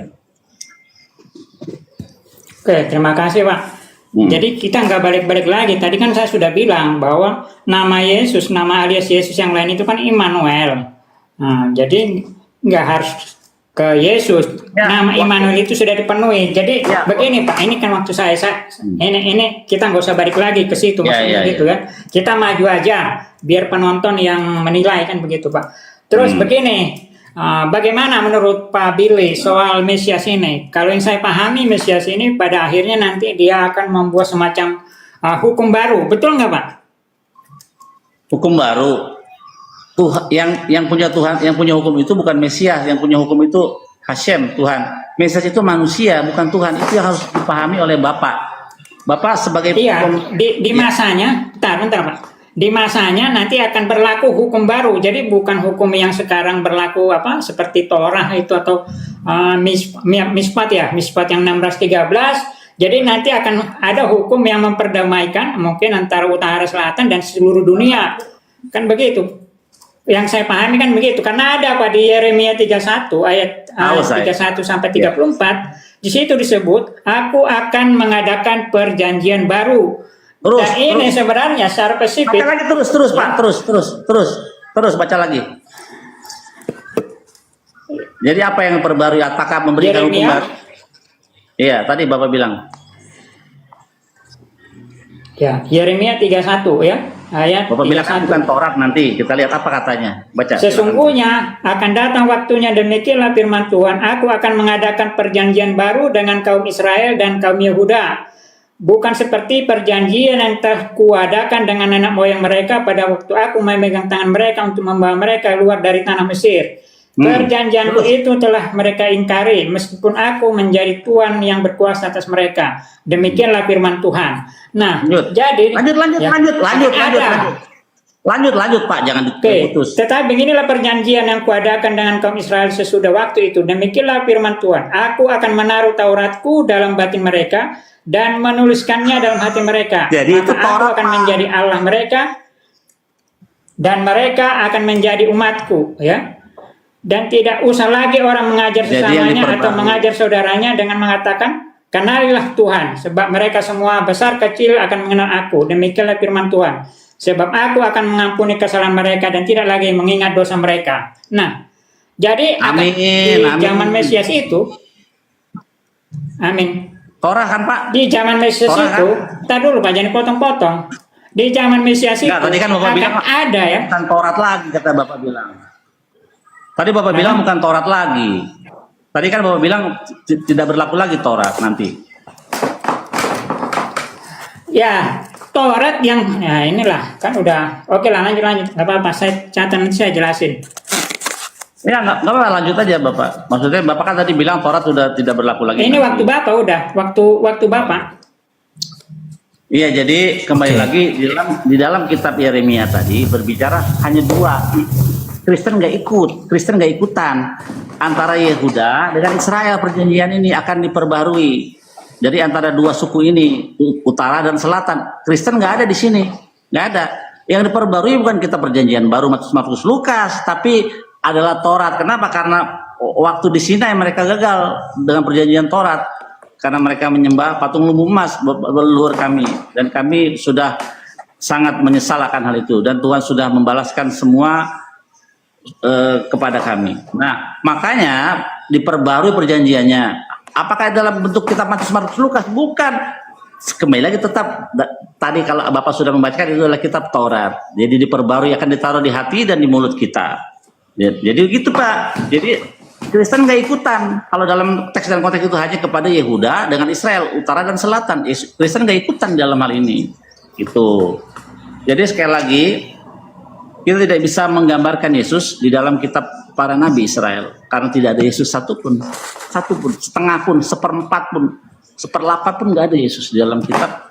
Oke, terima kasih Pak. Jadi kita nggak balik-balik lagi. Tadi kan saya sudah bilang bahwa nama Yesus, nama alias Yesus yang lain itu kan Immanuel. Nah, jadi nggak harus ke Yesus. Ya, Nama Immanuel itu sudah dipenuhi. Jadi begini Pak, ini kan waktu saya ini kita nggak usah balik lagi ke situ, maksudnya gitu kan. Kita maju aja biar penonton yang menilai kan begitu Pak. Terus begini. Bagaimana menurut Pak Billy soal Mesias ini? Kalau yang saya pahami, Mesias ini pada akhirnya nanti dia akan membuat semacam hukum baru, betul nggak Pak? Hukum baru. Yang punya Tuhan, yang punya hukum itu bukan Mesias, yang punya hukum itu Hashem, Tuhan. Mesias itu manusia, bukan Tuhan. Itu yang harus dipahami oleh Bapak. Bapak sebagai di masanya, bentar Pak. Di masanya nanti akan berlaku hukum baru. Jadi bukan hukum yang sekarang berlaku seperti Torah itu atau Mispat yang 1613. Jadi nanti akan ada hukum yang memperdamaikan mungkin antara utara selatan dan seluruh dunia. Kan begitu. Yang saya pahami kan begitu. Karena ada di Yeremia 31 ayat 31 sampai 34, di situ disebut, aku akan mengadakan perjanjian baru. Dan ini sebenarnya secara spesifik. Baca lagi terus Pak, terus baca lagi. Jadi apa yang perbarui? Apakah memberikan hukum baru? Iya, tadi Bapak bilang. Ya, Yeremia 31 ya, ayat Bapak 31. bilang kan bukan Taurat nanti. Kita lihat apa katanya. Baca. Sesungguhnya akan datang waktunya, demikianlah firman Tuhan, aku akan mengadakan perjanjian baru dengan kaum Israel dan kaum Yehuda. Bukan seperti perjanjian yang telah kuadakan dengan nenek moyang mereka pada waktu aku memegang tangan mereka untuk membawa mereka keluar dari tanah Mesir. Perjanjianku itu telah mereka ingkari, meskipun aku menjadi Tuhan yang berkuasa atas mereka. Demikianlah firman Tuhan. Nah, jadi lanjut Pak, jangan diputus. Tetapi beginilah perjanjian yang kuadakan dengan kaum Israel sesudah waktu itu. Demikianlah firman Tuhan. Aku akan menaruh Tauratku dalam batin mereka dan menuliskannya dalam hati mereka. Jadi maka aku akan menjadi Allah mereka dan mereka akan menjadi umatku, ya. Dan tidak usah lagi orang mengajar sesamanya atau mengajar saudaranya dengan mengatakan, kenalilah Tuhan, sebab mereka semua besar kecil akan mengenal aku. Demikianlah firman Tuhan. Sebab aku akan mengampuni kesalahan mereka dan tidak lagi mengingat dosa mereka. Nah, jadi di zaman Mesias itu, amin. Torah kan Pak? Di zaman Mesias itu, tar dulu Pak, jangan potong-potong. Di zaman Mesias itu tadi kan Bapak bilang ada ya. Bukan Taurat lagi kata Bapak bilang. Tadi Bapak bilang bukan Taurat lagi. Tadi kan Bapak bilang tidak berlaku lagi Taurat nanti. Ya, Taurat yang inilah kan udah. Oke lah, lanjut. Gak apa-apa, saya catat nanti saya jelasin. Ya nggak apa-apa, lanjut aja Bapak. Maksudnya Bapak kan tadi bilang Taurat sudah tidak berlaku lagi. Ini waktu Bapak udah, waktu Bapak. Iya, jadi kembali lagi di dalam kitab Yeremia tadi berbicara hanya dua. Kristen nggak ikutan antara Yehuda dengan Israel. Perjanjian ini akan diperbarui. Jadi antara dua suku ini, utara dan selatan, Kristen nggak ada di sini, nggak ada. Yang diperbarui bukan kitab perjanjian baru Markus Lukas, tapi adalah Taurat. Kenapa? Karena waktu di Sinai mereka gagal dengan perjanjian Taurat, karena mereka menyembah patung lumbu emas leluhur kami, dan kami sudah sangat menyesal akan hal itu, dan Tuhan sudah membalaskan semua kepada kami. Nah, makanya diperbarui perjanjiannya. Apakah dalam bentuk kitab Markus Lukas? Bukan. Kembali lagi tetap tadi kalau Bapak sudah membacakan, itu adalah kitab Taurat. Jadi diperbarui, akan ditaruh di hati dan di mulut kita. Jadi gitu Pak. Jadi Kristen nggak ikutan. Kalau dalam teks dan konteks itu hanya kepada Yehuda dengan Israel, utara dan selatan. Kristen nggak ikutan dalam hal ini. Itu. Jadi sekali lagi, kita tidak bisa menggambarkan Yesus di dalam kitab para nabi Israel, karena tidak ada Yesus satupun, setengah pun, seperempat pun, seperlapan pun nggak ada Yesus di dalam kitab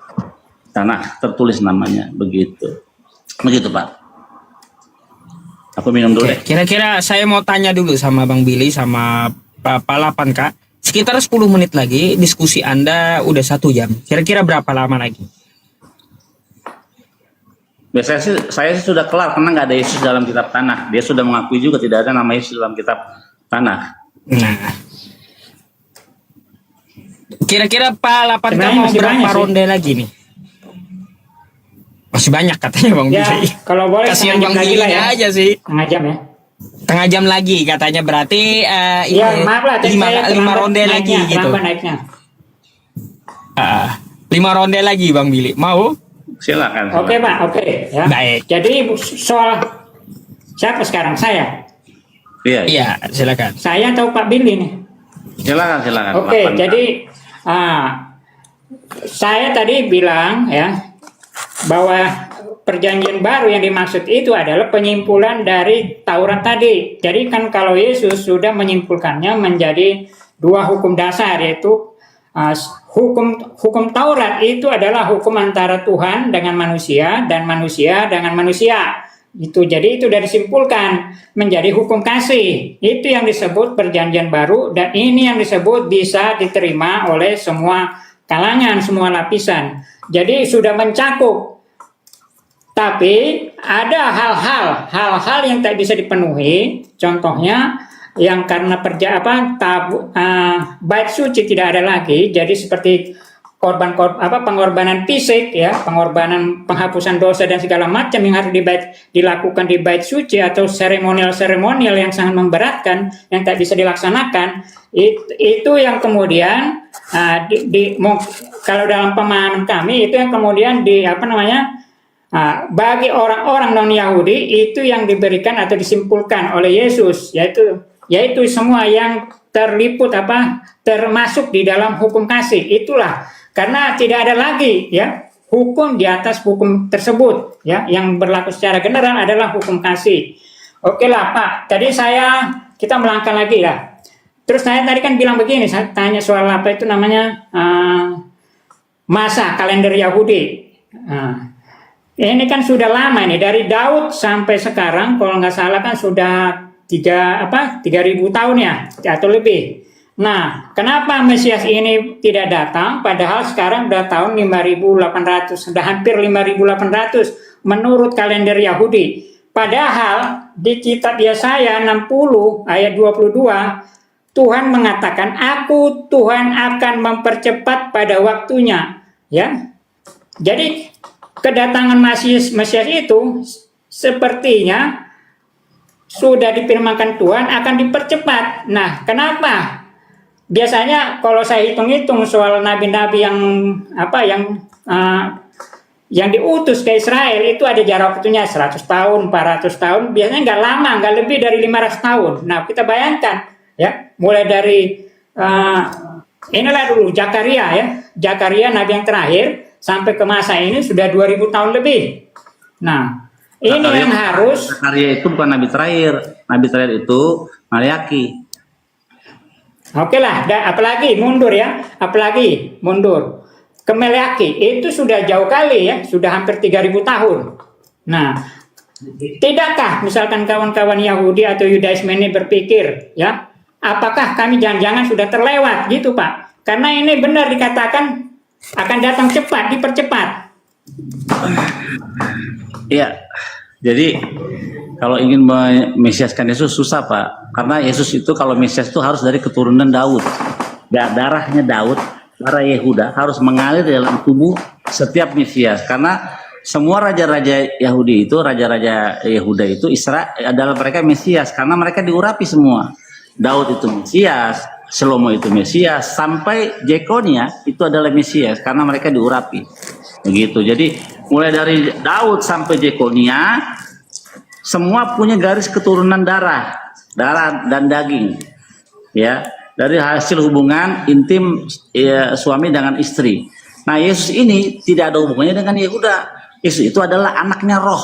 tanah tertulis namanya. Begitu Pak. Aku minum dulu deh. Kira-kira saya mau tanya dulu sama Bang Billy sama Pak Lapan Kak. Sekitar 10 menit lagi diskusi Anda udah 1 jam. Kira-kira berapa lama lagi? Biasanya sih saya sudah kelar karena nggak ada Yesus dalam kitab tanah. Dia sudah mengakui juga tidak ada nama Yesus dalam kitab tanah. Nah, kira-kira Pak Lapan Sebenarnya mau masih berapa banyak sih. ronde lagi nih? Masih banyak katanya Bang Ya, Billy. kalau boleh Kasihan setengah jam Bang lagi Billy lah ya. aja sih. Setengah jam ya. Setengah jam lagi katanya, berarti Ya, maaf lah, tadi saya 5 terlambat ronde lagi naiknya, gitu. terlambat naiknya. 5 ronde lagi Bang Billy. Mau? Silakan. Oke Pak, oke ya. Baik. Jadi soal siapa sekarang? Saya. Iya. Iya, silakan. Saya atau Pak Billy nih? Silakan. Oke, Lapan, Pak. jadi saya tadi bilang ya bahwa perjanjian baru yang dimaksud itu adalah penyimpulan dari Taurat tadi. Jadi kan kalau Yesus sudah menyimpulkannya menjadi 2 hukum dasar, yaitu hukum Taurat itu adalah hukum antara Tuhan dengan manusia dan manusia dengan manusia. Itu jadi itu sudah disimpulkan menjadi hukum kasih. Itu yang disebut perjanjian baru, dan ini yang disebut bisa diterima oleh semua kalangan, semua lapisan. Jadi sudah mencakup. Tapi ada hal-hal yang tak bisa dipenuhi. Contohnya yang karena bait suci tidak ada lagi, jadi seperti pengorbanan fisik ya, pengorbanan penghapusan dosa dan segala macam yang harus dilakukan di bait suci, atau seremonial yang sangat memberatkan yang tak bisa dilaksanakan, itu yang kemudian kalau dalam pemahaman kami itu yang kemudian bagi orang-orang non-Yahudi itu yang diberikan atau disimpulkan oleh Yesus, yaitu semua yang termasuk di dalam hukum kasih. Itulah karena tidak ada lagi ya hukum di atas hukum tersebut ya, yang berlaku secara general adalah hukum kasih. Oke lah Pak, tadi kita melangkah lagi lah. Terus saya tadi kan bilang begini, saya tanya soal apa itu namanya masa kalender Yahudi. Ini kan sudah lama ini, dari Daud sampai sekarang kalau nggak salah kan sudah 3.000 tahun ya atau lebih. Nah, kenapa Mesias ini tidak datang padahal sekarang sudah tahun 5.800, sudah hampir 5.800 menurut kalender Yahudi. Padahal di kitab Yesaya 60 ayat 22 Tuhan mengatakan, "Aku Tuhan akan mempercepat pada waktunya." Ya. Jadi kedatangan Mesias itu sepertinya sudah difirmankan Tuhan akan dipercepat. Nah, kenapa? Biasanya kalau saya hitung-hitung soal nabi-nabi yang diutus ke Israel itu ada jarak waktunya 100 tahun, 400 tahun, biasanya nggak lama, nggak lebih dari 500 tahun. Nah, kita bayangkan ya, mulai dari inilah dulu Zakaria nabi yang terakhir sampai ke masa ini sudah 2000 tahun lebih. Nah, ini yang harus. Zakaria itu bukan nabi terakhir. Nabi terakhir itu Maliaki. Oke lah, apalagi mundur ke Maliaki, itu sudah jauh kali ya, sudah hampir 3.000 tahun. Nah, tidakkah misalkan kawan-kawan Yahudi atau Yudaisme ini berpikir ya, apakah kami jangan-jangan sudah terlewat gitu Pak? Karena ini benar dikatakan akan datang cepat, dipercepat. Iya. Jadi kalau ingin memesiaskan Yesus susah, Pak. Karena Yesus itu kalau Mesias itu harus dari keturunan Daud. Darahnya Daud, darah Yehuda harus mengalir dalam tubuh setiap Mesias. Karena semua raja-raja Yahudi itu, raja-raja Yehuda itu Israel adalah mereka Mesias karena mereka diurapi semua. Daud itu Mesias, Salomo itu Mesias, sampai Jekonia itu adalah Mesias karena mereka diurapi. Begitu. Jadi mulai dari Daud sampai Jekonia semua punya garis keturunan darah dan daging. Ya, dari hasil hubungan intim suami dengan istri. Nah, Yesus ini tidak ada hubungannya dengan Yehuda. Yesus itu adalah anaknya roh.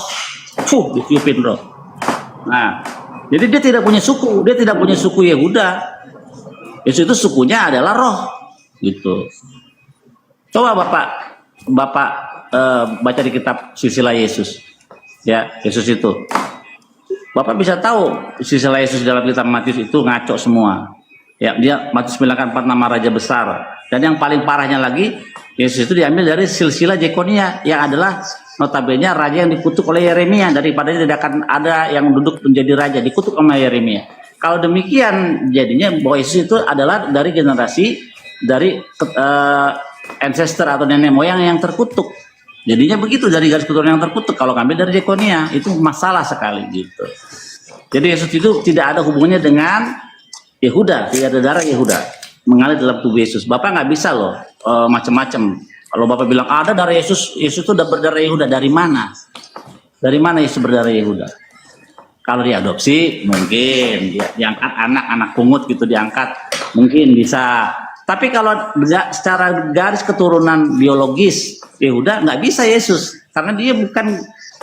Ditiupin roh. Nah, jadi dia tidak punya suku, dia tidak punya suku Yehuda. Yesus itu sukunya adalah roh. Gitu. Coba Bapak baca di kitab silsilah Yesus. Ya, Yesus itu. Bapak bisa tahu silsilah Yesus dalam kitab Matius itu ngaco semua. Ya, dia Matius bilang 4 nama raja besar. Dan yang paling parahnya lagi, Yesus itu diambil dari silsilah Jekonia yang adalah notabene raja yang dikutuk oleh Yeremia, daripada tidak akan ada yang duduk menjadi raja, dikutuk sama Yeremia. Kalau demikian jadinya bahwa Yesus itu adalah dari generasi dari ancestor atau nenek moyang yang terkutuk. Jadinya begitu, dari garis keturunan yang terkutuk. Kalau ngambil dari Jekonia itu masalah sekali gitu. Jadi Yesus itu tidak ada hubungannya dengan Yehuda, tidak ada darah Yehuda mengalir dalam tubuh Yesus. Bapak nggak bisa loh macam-macam. Kalau Bapak bilang ada darah Yesus, Yesus itu berdarah Yehuda, dari mana? Dari mana Yesus berdarah Yehuda? Kalau diadopsi mungkin diangkat anak pungut gitu, diangkat mungkin bisa. Tapi kalau secara garis keturunan biologis Yehuda nggak bisa Yesus, karena dia bukan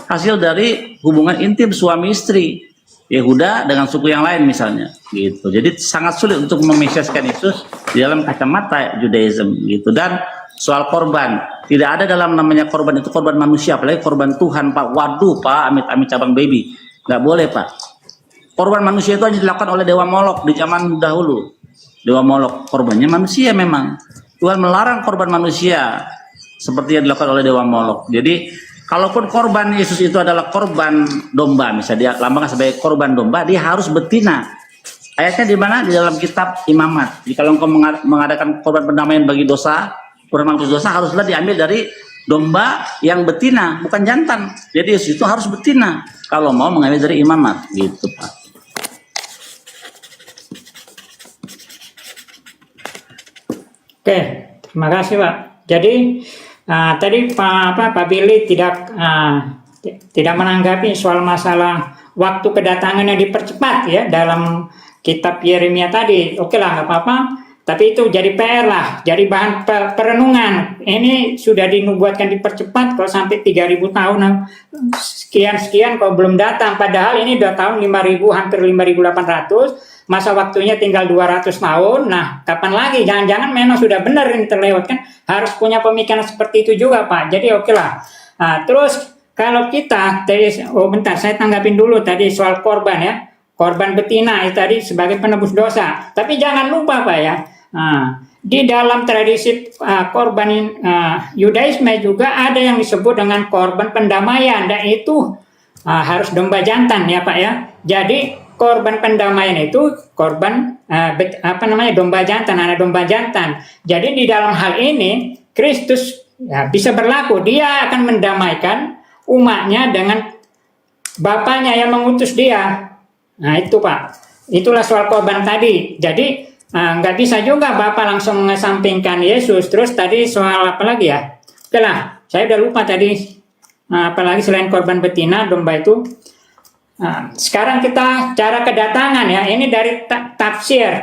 hasil dari hubungan intim suami istri. Yehuda dengan suku yang lain misalnya gitu. Jadi sangat sulit untuk memesiaskan Yesus di dalam kacamata Judaism gitu. Dan soal korban, tidak ada dalam namanya korban itu korban manusia, apalagi korban Tuhan, Pak. Waduh, Pak, amit-amit cabang baby. Nggak boleh, Pak. Korban manusia itu hanya dilakukan oleh Dewa Molok di zaman dahulu. Dewa Molok korbannya manusia memang. Tuhan melarang korban manusia seperti yang dilakukan oleh Dewa Molok. Jadi kalaupun korban Yesus itu adalah korban domba, misalnya dia lambangkan sebagai korban domba, dia harus betina. Ayatnya di mana? Di dalam kitab Imamat. Jadi kalau engkau mengadakan korban pendamaian bagi dosa, korban mampus dosa, haruslah diambil dari domba yang betina, bukan jantan. Jadi Yesus itu harus betina kalau mau mengambil dari Imamat, gitu Pak. Oke, terima kasih Pak. Jadi tadi Pak Billy tidak menanggapi soal masalah waktu kedatangan yang dipercepat ya dalam kitab Yeremia tadi. Oke lah, nggak apa-apa. Tapi itu jadi PR lah, jadi bahan perenungan. Ini sudah dinubuatkan dipercepat kalau sampai 3.000 tahun sekian kalau belum datang. Padahal ini udah tahun 5.000, hampir 5.800. Masa waktunya tinggal 200 tahun. Nah, kapan lagi? Jangan-jangan memang sudah benar ini terlewat kan? Harus punya pemikiran seperti itu juga, Pak. Jadi oke lah. Nah, terus kalau kita tadi, bentar, saya tanggapin dulu tadi soal korban ya. Korban betina itu tadi sebagai penebus dosa. Tapi jangan lupa, Pak ya. Nah, di dalam tradisi korban Yudaisme juga ada yang disebut dengan korban pendamaian, dan itu harus domba jantan ya Pak ya. Jadi korban pendamaian itu korban domba jantan, anak domba jantan. Jadi di dalam hal ini Kristus ya, bisa berlaku, dia akan mendamaikan umatnya dengan Bapaknya yang mengutus dia. Nah itu Pak, itulah soal korban tadi. Jadi nggak bisa juga Bapak langsung mengesampingkan Yesus. Terus tadi soal apa lagi ya? Oke lah, saya udah lupa tadi. Apalagi selain korban betina, domba itu. Sekarang kita cara kedatangan ya. Ini dari tafsir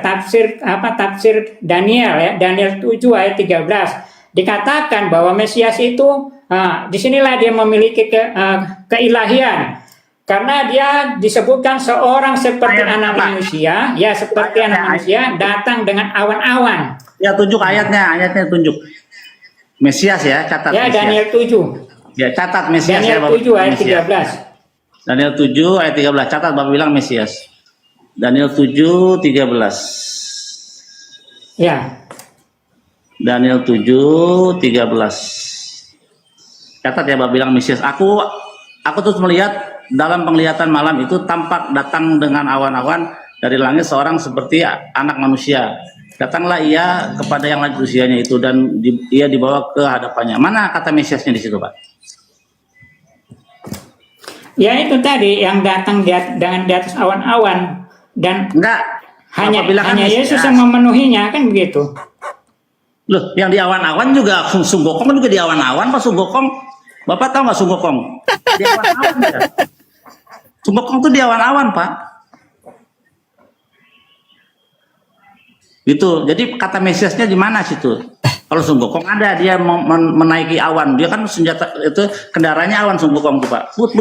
Daniel ya. Daniel 7 ayat 13. Dikatakan bahwa Mesias itu disinilah dia memiliki keilahian. Karena dia disebutkan seorang seperti anak manusia, ya seperti anak manusia datang dengan awan-awan. Ya tunjuk ayatnya tunjuk. Mesias ya, catat. Ya Mesias. Daniel 7. Ya catat Mesias. Daniel ya, 7 ayat 13. Daniel 7 ayat 13, catat Bapak bilang Mesias. Daniel 7 13. Ya. Daniel 7:13. Catat ya, Bapak bilang Mesias. Aku terus melihat dalam penglihatan malam itu tampak datang dengan awan-awan dari langit seorang seperti anak manusia. Datanglah ia kepada yang lanjut usianya itu dan ia dibawa ke hadapannya. Mana kata Mesiasnya di situ, Pak? Ya itu tadi yang datang dengan di atas awan-awan dan Enggak. hanya Bapak bilang kan Yesus Mesias. yang memenuhinya, kan begitu. Loh, yang di awan-awan juga Sunggokong juga di awan-awan, Pak. Sunggokong. Bapak tahu nggak Sunggokong? Di awan-awan ya. Sunggokong tuh di awan-awan, Pak. Gitu. Jadi kata Mesiasnya di mana situ? Kalau Sunggokong ada, dia menaiki awan. Dia kan senjata itu kendaraannya awan Sunggokong tuh, Pak. Tuh.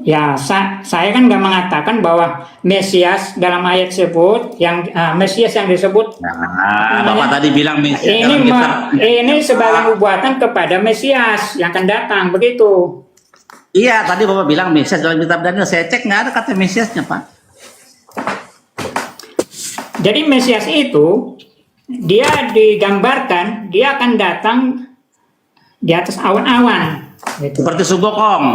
Ya, saya kan nggak mengatakan bahwa Mesias dalam ayat tersebut, yang Mesias yang disebut Nah, Bapak tadi bilang Mesias ini dalam kitab. ini sebagai nubuatan kepada Mesias yang akan datang, begitu. Iya, tadi Bapak bilang Mesias dalam kitab Daniel. Saya cek nggak ada kata Mesiasnya, Pak. Jadi Mesias itu dia digambarkan dia akan datang di atas awan-awan, gitu. Seperti Sunggokong.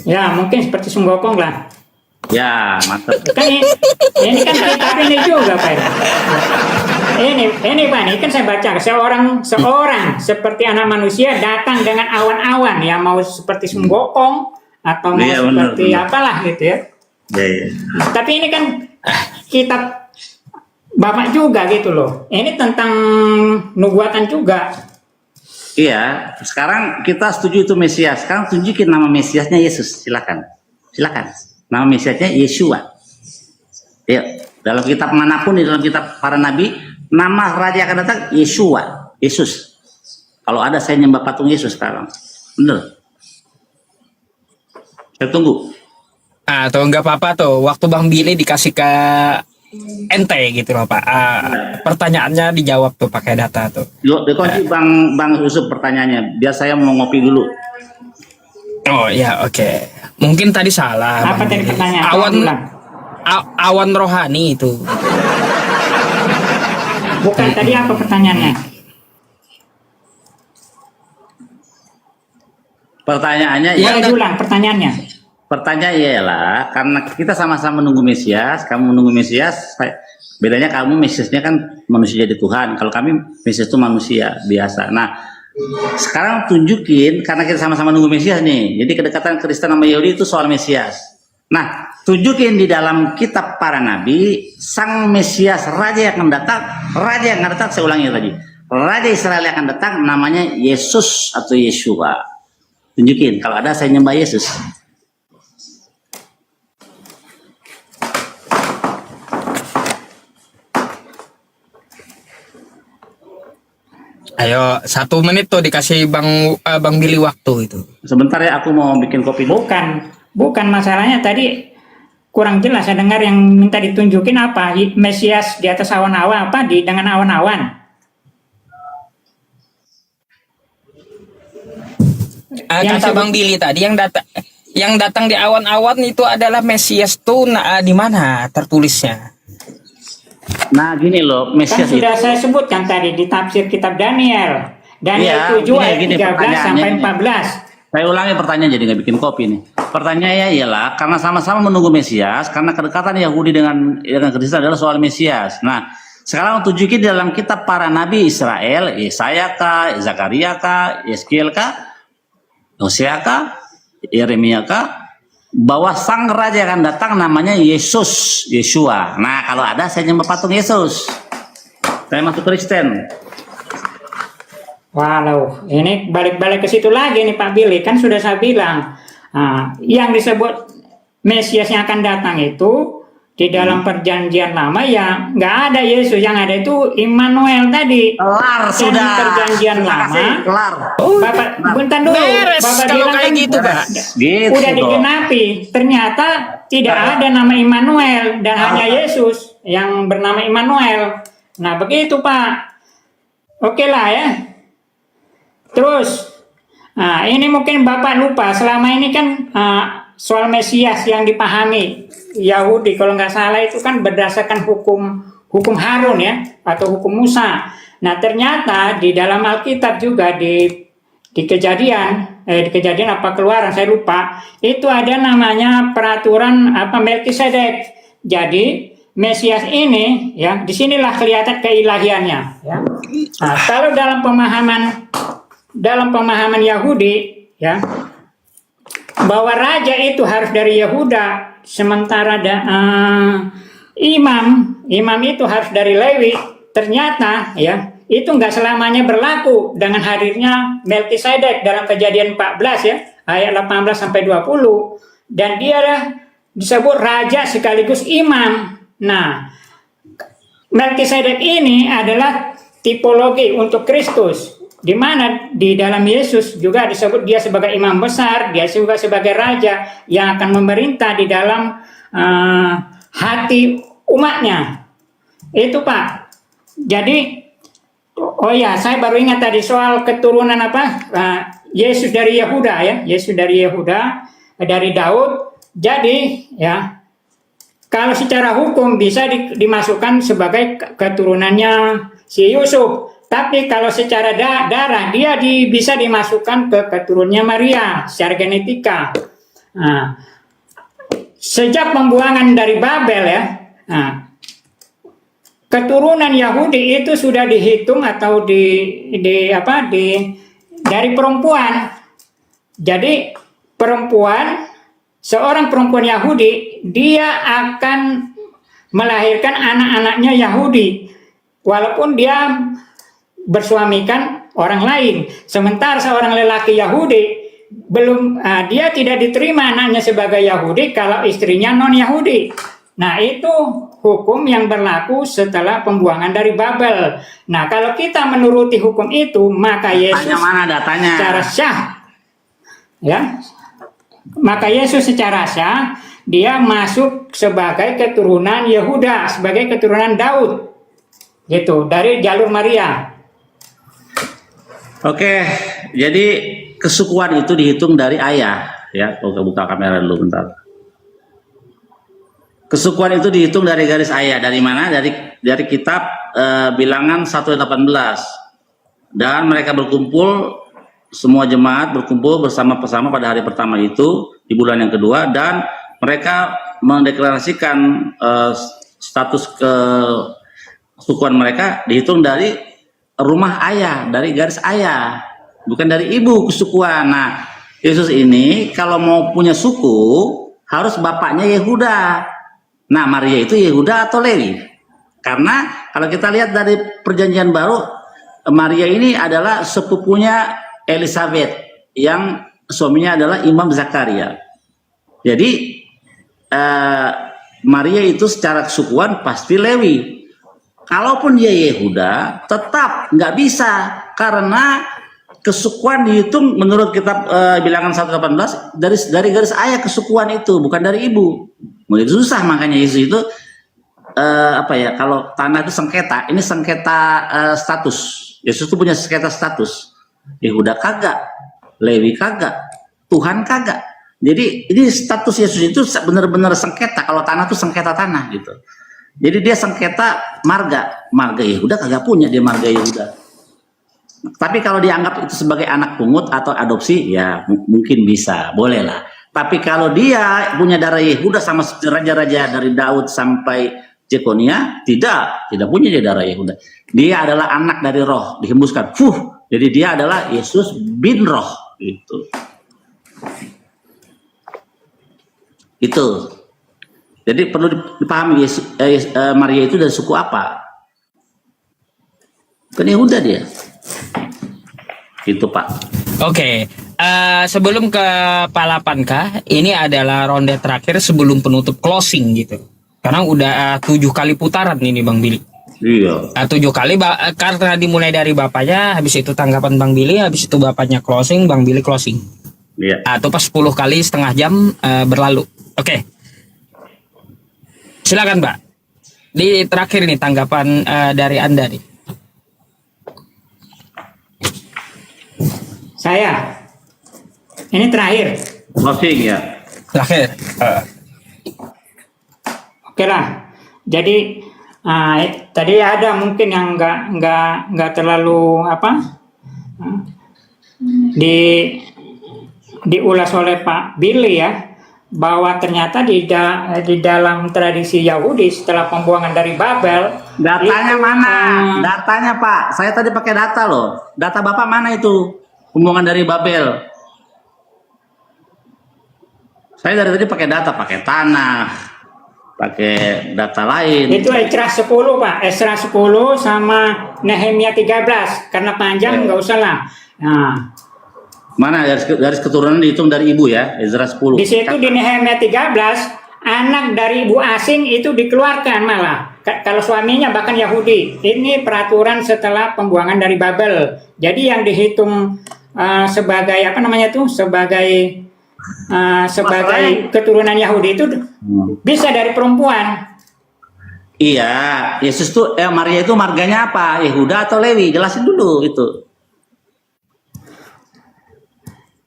Ya, mungkin seperti Sunggokong lah. Ya, mantap. Kan ini kan kitab ini juga, Pak. Ini Pak, ini kan saya baca seorang seperti anak manusia datang dengan awan-awan, ya mau seperti Sunggokong atau mau Iya, seperti benar. apalah gitu ya. Ya. Tapi ini kan kitab Bapak juga gitu loh. Ini tentang nubuatan juga. Iya, sekarang kita setuju itu Mesias. Sekarang tunjukin nama Mesiasnya Yesus. Silakan. Nama Mesiasnya Yeshua. Ya, dalam kitab manapun, di dalam kitab para nabi, nama raja yang akan datang Yeshua, Yesus. Kalau ada saya nyembah patung Yesus sekarang. Bener. Saya tunggu. Atau enggak apa-apa tuh, waktu Bang Billy dikasih ke ente gitu loh Pak. Pertanyaannya dijawab tuh pakai data tuh. Dikunci Bang Yusuf pertanyaannya. Biar saya mau ngopi dulu. Oh ya, oke. Mungkin tadi salah. Apa Bang tadi Billy. pertanyaan? Awan Ulang. awan rohani itu. Bukan, tadi apa pertanyaannya? Pertanyaannya Iya, Boleh diulang pertanyaannya. Pertanyaan ialah karena kita sama-sama menunggu Mesias, kamu menunggu Mesias, bedanya kamu Mesiasnya kan manusia jadi Tuhan, kalau kami Mesias itu manusia biasa. Nah, sekarang tunjukin karena kita sama-sama menunggu Mesias nih, jadi kedekatan Kristen sama Yahudi itu soal Mesias. Nah, tunjukin di dalam kitab para nabi, sang Mesias, Raja yang akan datang, saya ulangi tadi, Raja Israel yang akan datang namanya Yesus atau Yeshua. Tunjukin, kalau ada saya nyembah Yesus. Ayo 1 menit tuh dikasih Bang Billy waktu itu. Sebentar ya, aku mau bikin kopi dulu. Bukan masalahnya tadi kurang jelas. Saya dengar yang minta ditunjukin apa? Mesias di atas awan-awan apa? Dengan awan-awan. Yang Kata sebut- Bang Billy tadi yang datang di awan-awan itu adalah Mesias tuh di mana tertulisnya? Nah gini loh, Kan Mesias itu. sudah saya sebutkan tadi di tafsir kitab Daniel. Daniel Iya, 7 ayat gini 13 sampai pertanyaannya. 14. Saya ulangi pertanyaan jadi nggak bikin kopi nih. Pertanyaannya ialah karena sama-sama menunggu Mesias, karena kedekatan Yahudi dengan Kristen adalah soal Mesias. Nah, sekarang tunjukin di dalam kitab para nabi Israel, Yesaya kah, Zakaria kah, Yeskiel kah, Hosea kah, Yeremia kah, bahwa sang raja yang akan datang namanya Yesus, Yeshua. Nah, kalau ada saya nyembah patung Yesus. Saya masuk Kristen. Walau, ini balik-balik ke situ lagi nih Pak Billy. Kan sudah saya bilang, yang disebut Mesias yang akan datang itu di dalam perjanjian lama ya nggak ada Yesus, yang ada itu Immanuel tadi. Kelar Dan sudah. perjanjian Terima lama. kasih, kelar. Bapak, bentar dulu. Beres Bapak kalau bilang kayak kan gitu, Pak. Gitu udah dong. digenapi. Ternyata tidak ada nama Immanuel dan hanya Yesus yang bernama Immanuel. Nah begitu Pak. Oke lah ya. Terus, ini mungkin Bapak lupa. Selama ini kan soal Mesias yang dipahami Yahudi, kalau nggak salah itu kan berdasarkan hukum hukum Harun ya, atau hukum Musa. Nah, ternyata di dalam Alkitab juga di kejadian apa Keluaran saya lupa, itu ada namanya peraturan apa Melkisedek. Jadi Mesias ini ya, disinilah kelihatan keilahiannya ya. Nah, kalau dalam pemahaman Yahudi ya, bahwa raja itu harus dari Yehuda, sementara imam itu harus dari Lewi. Ternyata ya, itu nggak selamanya berlaku dengan hadirnya Melkisedek dalam Kejadian 14 ya, ayat 18 sampai 20, dan dia disebut raja sekaligus imam. Nah, Melkisedek ini adalah tipologi untuk Kristus, di mana di dalam Yesus juga disebut dia sebagai imam besar, dia juga sebagai raja yang akan memerintah di dalam hati umatnya. Itu Pak. Jadi, oh ya, saya baru ingat tadi soal keturunan apa? Yesus dari Yehuda ya, Yesus dari Yehuda, dari Daud. Jadi ya, kalau secara hukum bisa dimasukkan sebagai keturunannya si Yusuf. Tapi kalau secara darah dia bisa dimasukkan ke keturunannya Maria secara genetika. Nah, sejak pembuangan dari Babel ya, nah, keturunan Yahudi itu sudah dihitung atau dari perempuan. Jadi seorang perempuan Yahudi, dia akan melahirkan anak-anaknya Yahudi, walaupun dia bersuamikan orang lain. Sementara seorang lelaki Yahudi dia tidak diterima anaknya sebagai Yahudi kalau istrinya non Yahudi. Nah, itu hukum yang berlaku setelah pembuangan dari Babel. Nah, kalau kita menuruti hukum itu, maka Yesus secara syah ya, maka Yesus secara syah dia masuk sebagai keturunan Yehuda, sebagai keturunan Daud, gitu, dari jalur Maria. Oke, jadi kesukuan itu dihitung dari ayah ya. Buka kamera dulu bentar. Kesukuan itu dihitung dari garis ayah. Dari mana? Dari kitab Bilangan 1:18. Dan mereka berkumpul, semua jemaat berkumpul bersama-sama pada hari pertama itu di bulan yang kedua, dan mereka mendeklarasikan status kesukuan mereka dihitung dari rumah ayah, dari garis ayah, bukan dari ibu kesukuan. Nah, Yesus ini kalau mau punya suku harus bapaknya Yehuda. Nah, Maria itu Yehuda atau Lewi? Karena kalau kita lihat dari Perjanjian Baru, Maria ini adalah sepupunya Elizabeth yang suaminya adalah Imam Zakaria. Jadi Maria itu secara kesukuan pasti Lewi. Kalaupun dia Yehuda, tetap nggak bisa, karena kesukuan dihitung menurut kitab Bilangan 1:18 dari garis ayah kesukuan itu, bukan dari ibu. Mulai susah, makanya Yesus itu kalau tanah itu sengketa, ini sengketa status. Yesus itu punya sengketa status. Yehuda kagak, Lewi kagak, Tuhan kagak. Jadi ini status Yesus itu benar-benar sengketa. Kalau tanah itu sengketa tanah gitu. Jadi dia sengketa marga Yehuda kagak punya dia marga Yehuda. Tapi kalau dianggap itu sebagai anak pungut atau adopsi, ya mungkin bisa, boleh lah. Tapi kalau dia punya darah Yehuda sama raja-raja dari Daud sampai Jekonia, tidak punya dia darah Yehuda. Dia adalah anak dari roh, dihembuskan. Jadi dia adalah Yesus bin roh gitu. Itu. Jadi perlu dipahami Maria itu dari suku apa? Kan Yehuda dia. Itu Pak. Oke. Sebelum ke Palapanka, ini adalah ronde terakhir sebelum penutup closing gitu. Karena udah 7 kali putaran ini Bang Billy. Iya. 7 kali karena dimulai dari bapaknya, habis itu tanggapan Bang Billy, habis itu bapaknya closing, Bang Billy closing. Iya. Atau pas 10 kali setengah jam berlalu. Oke. Silakan Mbak. Di terakhir nih tanggapan dari Anda nih. Saya. Ini terakhir. Closing ya. Terakhir. Oke lah. Jadi Tadi ada mungkin yang nggak terlalu di diulas oleh Pak Billy ya, bahwa ternyata di dalam tradisi Yahudi setelah pembuangan dari Babel, Datanya itu, mana? Datanya Pak, saya tadi pakai data loh. Data Bapak mana itu? Pembuangan dari Babel. Saya dari tadi pakai data, pakai tanah, pakai data lain. itu Esra 10 Pak, Esra 10 sama Nehemia 13, karena panjang nggak usah lah. Nah, Mana garis keturunan dihitung dari ibu ya, Ezra 10. di situ di Nehemia 13, anak dari ibu asing itu dikeluarkan malah. Kalau suaminya bahkan Yahudi. Ini peraturan setelah pembuangan dari Babel. Jadi yang dihitung sebagai sebagai keturunan Yahudi itu bisa dari perempuan. Iya, Yesus tuh Maria itu marganya apa? Yehuda atau Lewi? Jelasin dulu itu.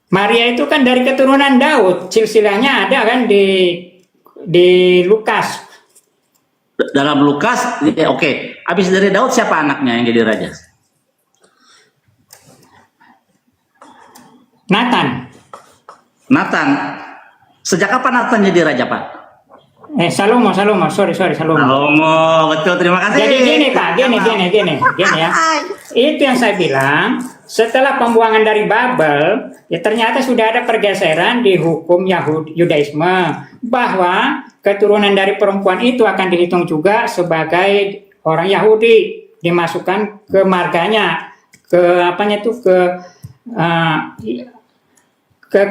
Maria itu kan dari keturunan Daud. Silsilahnya ada kan di Lukas. Dalam Lukas, oke. Habis dari Daud siapa anaknya yang jadi raja? Nathan. Nathan. Sejak kapan Nathan jadi raja, Pak? Salomo. Sorry, Salomo. Salomo, betul. Terima kasih. Jadi gini Pak, gini ya. Itu yang saya bilang, setelah pembuangan dari Babel, ya ternyata sudah ada pergeseran di hukum Yudaisme bahwa keturunan dari perempuan itu akan dihitung juga sebagai orang Yahudi, dimasukkan ke marganya, ke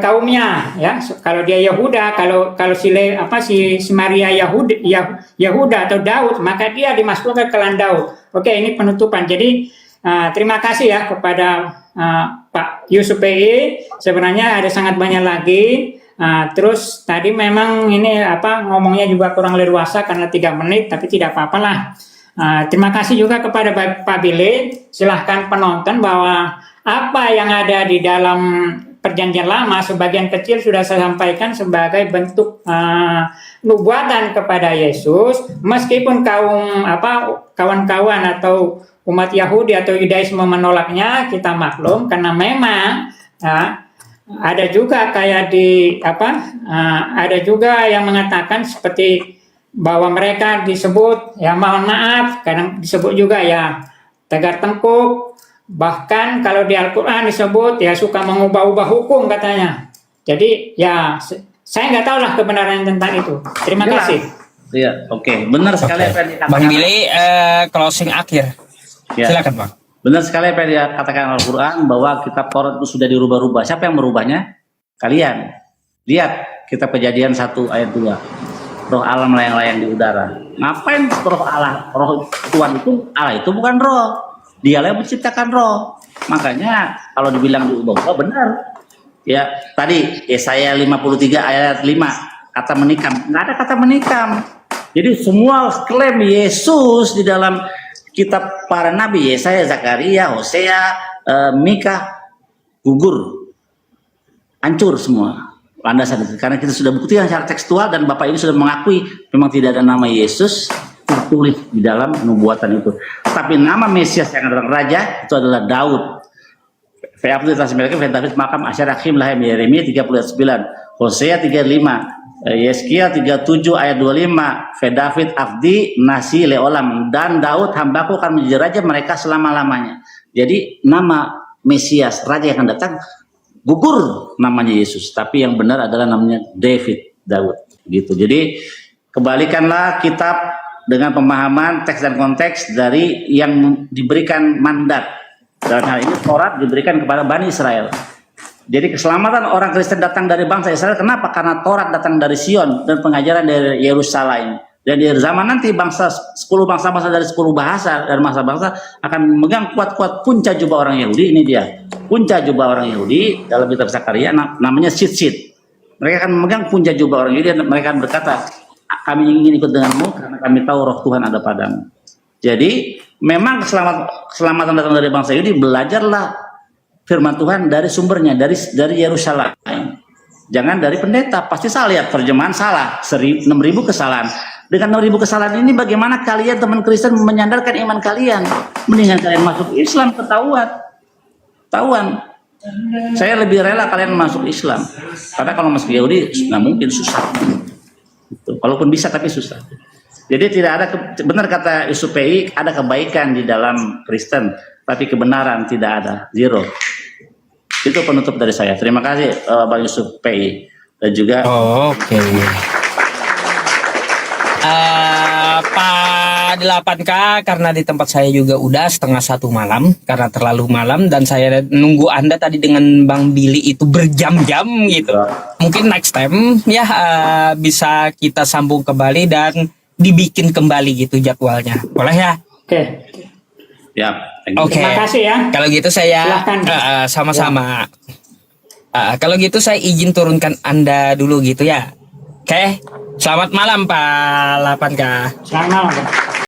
kaumnya ya. Kalau dia Yehuda, kalau si Maria Yehuda atau Daud, maka dia dimasukkan ke klan Daud. Oke, ini penutupan. Jadi terima kasih ya kepada Pak Yusuf PI. Sebenarnya ada sangat banyak lagi. Terus tadi memang ini ngomongnya juga kurang leluasa karena 3 menit, tapi tidak apa-apalah. Terima kasih juga kepada Pak Billy. Silahkan penonton bahwa apa yang ada di dalam Perjanjian Lama sebagian kecil sudah saya sampaikan sebagai bentuk nubuatan kepada Yesus, meskipun kawan-kawan atau umat Yahudi atau Yudaisme menolaknya, kita maklum karena memang ada juga ada juga yang mengatakan seperti bahwa mereka disebut ya, mohon maaf, kadang disebut juga ya tegar tengkuk. Bahkan kalau di Al-Quran disebut ya suka mengubah-ubah hukum katanya. Jadi ya saya nggak tahu lah kebenaran tentang itu. Terima kasih. Iya, oke. Benar sekali apa yang dikatakan. Bang Billy, closing akhir. Ya. Silakan Bang. Benar sekali apa yang dikatakan Al-Quran bahwa kitab Taurat itu sudah dirubah-rubah. Siapa yang merubahnya? Kalian. Lihat kitab Kejadian 1 ayat 2. Roh Allah melayang-layang di udara. Ngapain roh Allah? Roh Tuhan itu, Allah itu bukan roh. Dialah yang menciptakan roh. Makanya kalau dibilang diubah-ubah benar. Ya, tadi Yesaya 53 ayat 5 kata menikam. Nggak ada kata menikam. Jadi semua klaim Yesus di dalam kitab para nabi, Yesaya, Zakaria, Hosea, Mika, gugur. Hancur semua landasan itu. Karena kita sudah buktikan secara tekstual dan Bapak ini sudah mengakui memang tidak ada nama Yesus tertulis di dalam nubuatan itu. Tapi nama Mesias yang adalah raja itu adalah Daud. Fe'abdu tasmirkan David makam Asyar Hakim Lahem Yeremia 30 ayat 9, Hosea 35, Yeskia 37 ayat 25, David Afdi Nasi Leolam, dan Daud hambaku akan menjadi raja mereka selama-lamanya. Jadi nama Mesias raja yang akan datang gugur namanya Yesus, tapi yang benar adalah namanya Daud gitu. Jadi kebalikanlah kitab dengan pemahaman teks dan konteks dari yang diberikan mandat. Dalam hal ini Taurat diberikan kepada Bani Israel. Jadi keselamatan orang Kristen datang dari bangsa Israel. Kenapa? Karena Taurat datang dari Sion dan pengajaran dari Yerusalem. Dan di zaman nanti 10 bangsa-bangsa dari 10 bahasa dan bangsa-bangsa akan memegang kuat-kuat punca jubah orang Yahudi. Ini dia. Punca jubah orang Yahudi dalam kitab Zakaria namanya sit-sit. Mereka akan memegang punca jubah orang Yahudi dan mereka akan berkata, kami ingin ikut denganmu karena kami tahu roh Tuhan ada padamu. Jadi memang keselamatan datang dari bangsa Yahudi. Belajarlah firman Tuhan dari sumbernya, dari Yerusalem. Jangan dari pendeta. Pasti salah lihat terjemahan salah, 6.000 kesalahan. Dengan 6.000 kesalahan ini bagaimana kalian teman Kristen menyandarkan iman kalian? Mendingan kalian masuk Islam, ketahuan. Saya lebih rela kalian masuk Islam. Karena kalau masuk Yahudi nggak mungkin, susah. Gitu. Walaupun bisa tapi susah. Jadi tidak ada, benar kata Yusuf PI, ada kebaikan di dalam Kristen, tapi kebenaran tidak ada, zero. Itu penutup dari saya. Terima kasih Bang Yusuf PI dan juga. Oke. Pak 8K, karena di tempat saya juga udah 12:30 malam karena terlalu malam, dan saya nunggu Anda tadi dengan Bang Billy itu berjam-jam gitu. Mungkin next time ya bisa kita sambung kembali dan dibikin kembali gitu jadwalnya. Boleh ya? Oke. Ya. Oke. Terima kasih ya. Kalau gitu saya Silahkan. sama-sama. Kalau gitu saya izin turunkan Anda dulu gitu ya. Oke. Selamat malam Pak 8K. Selamat malam.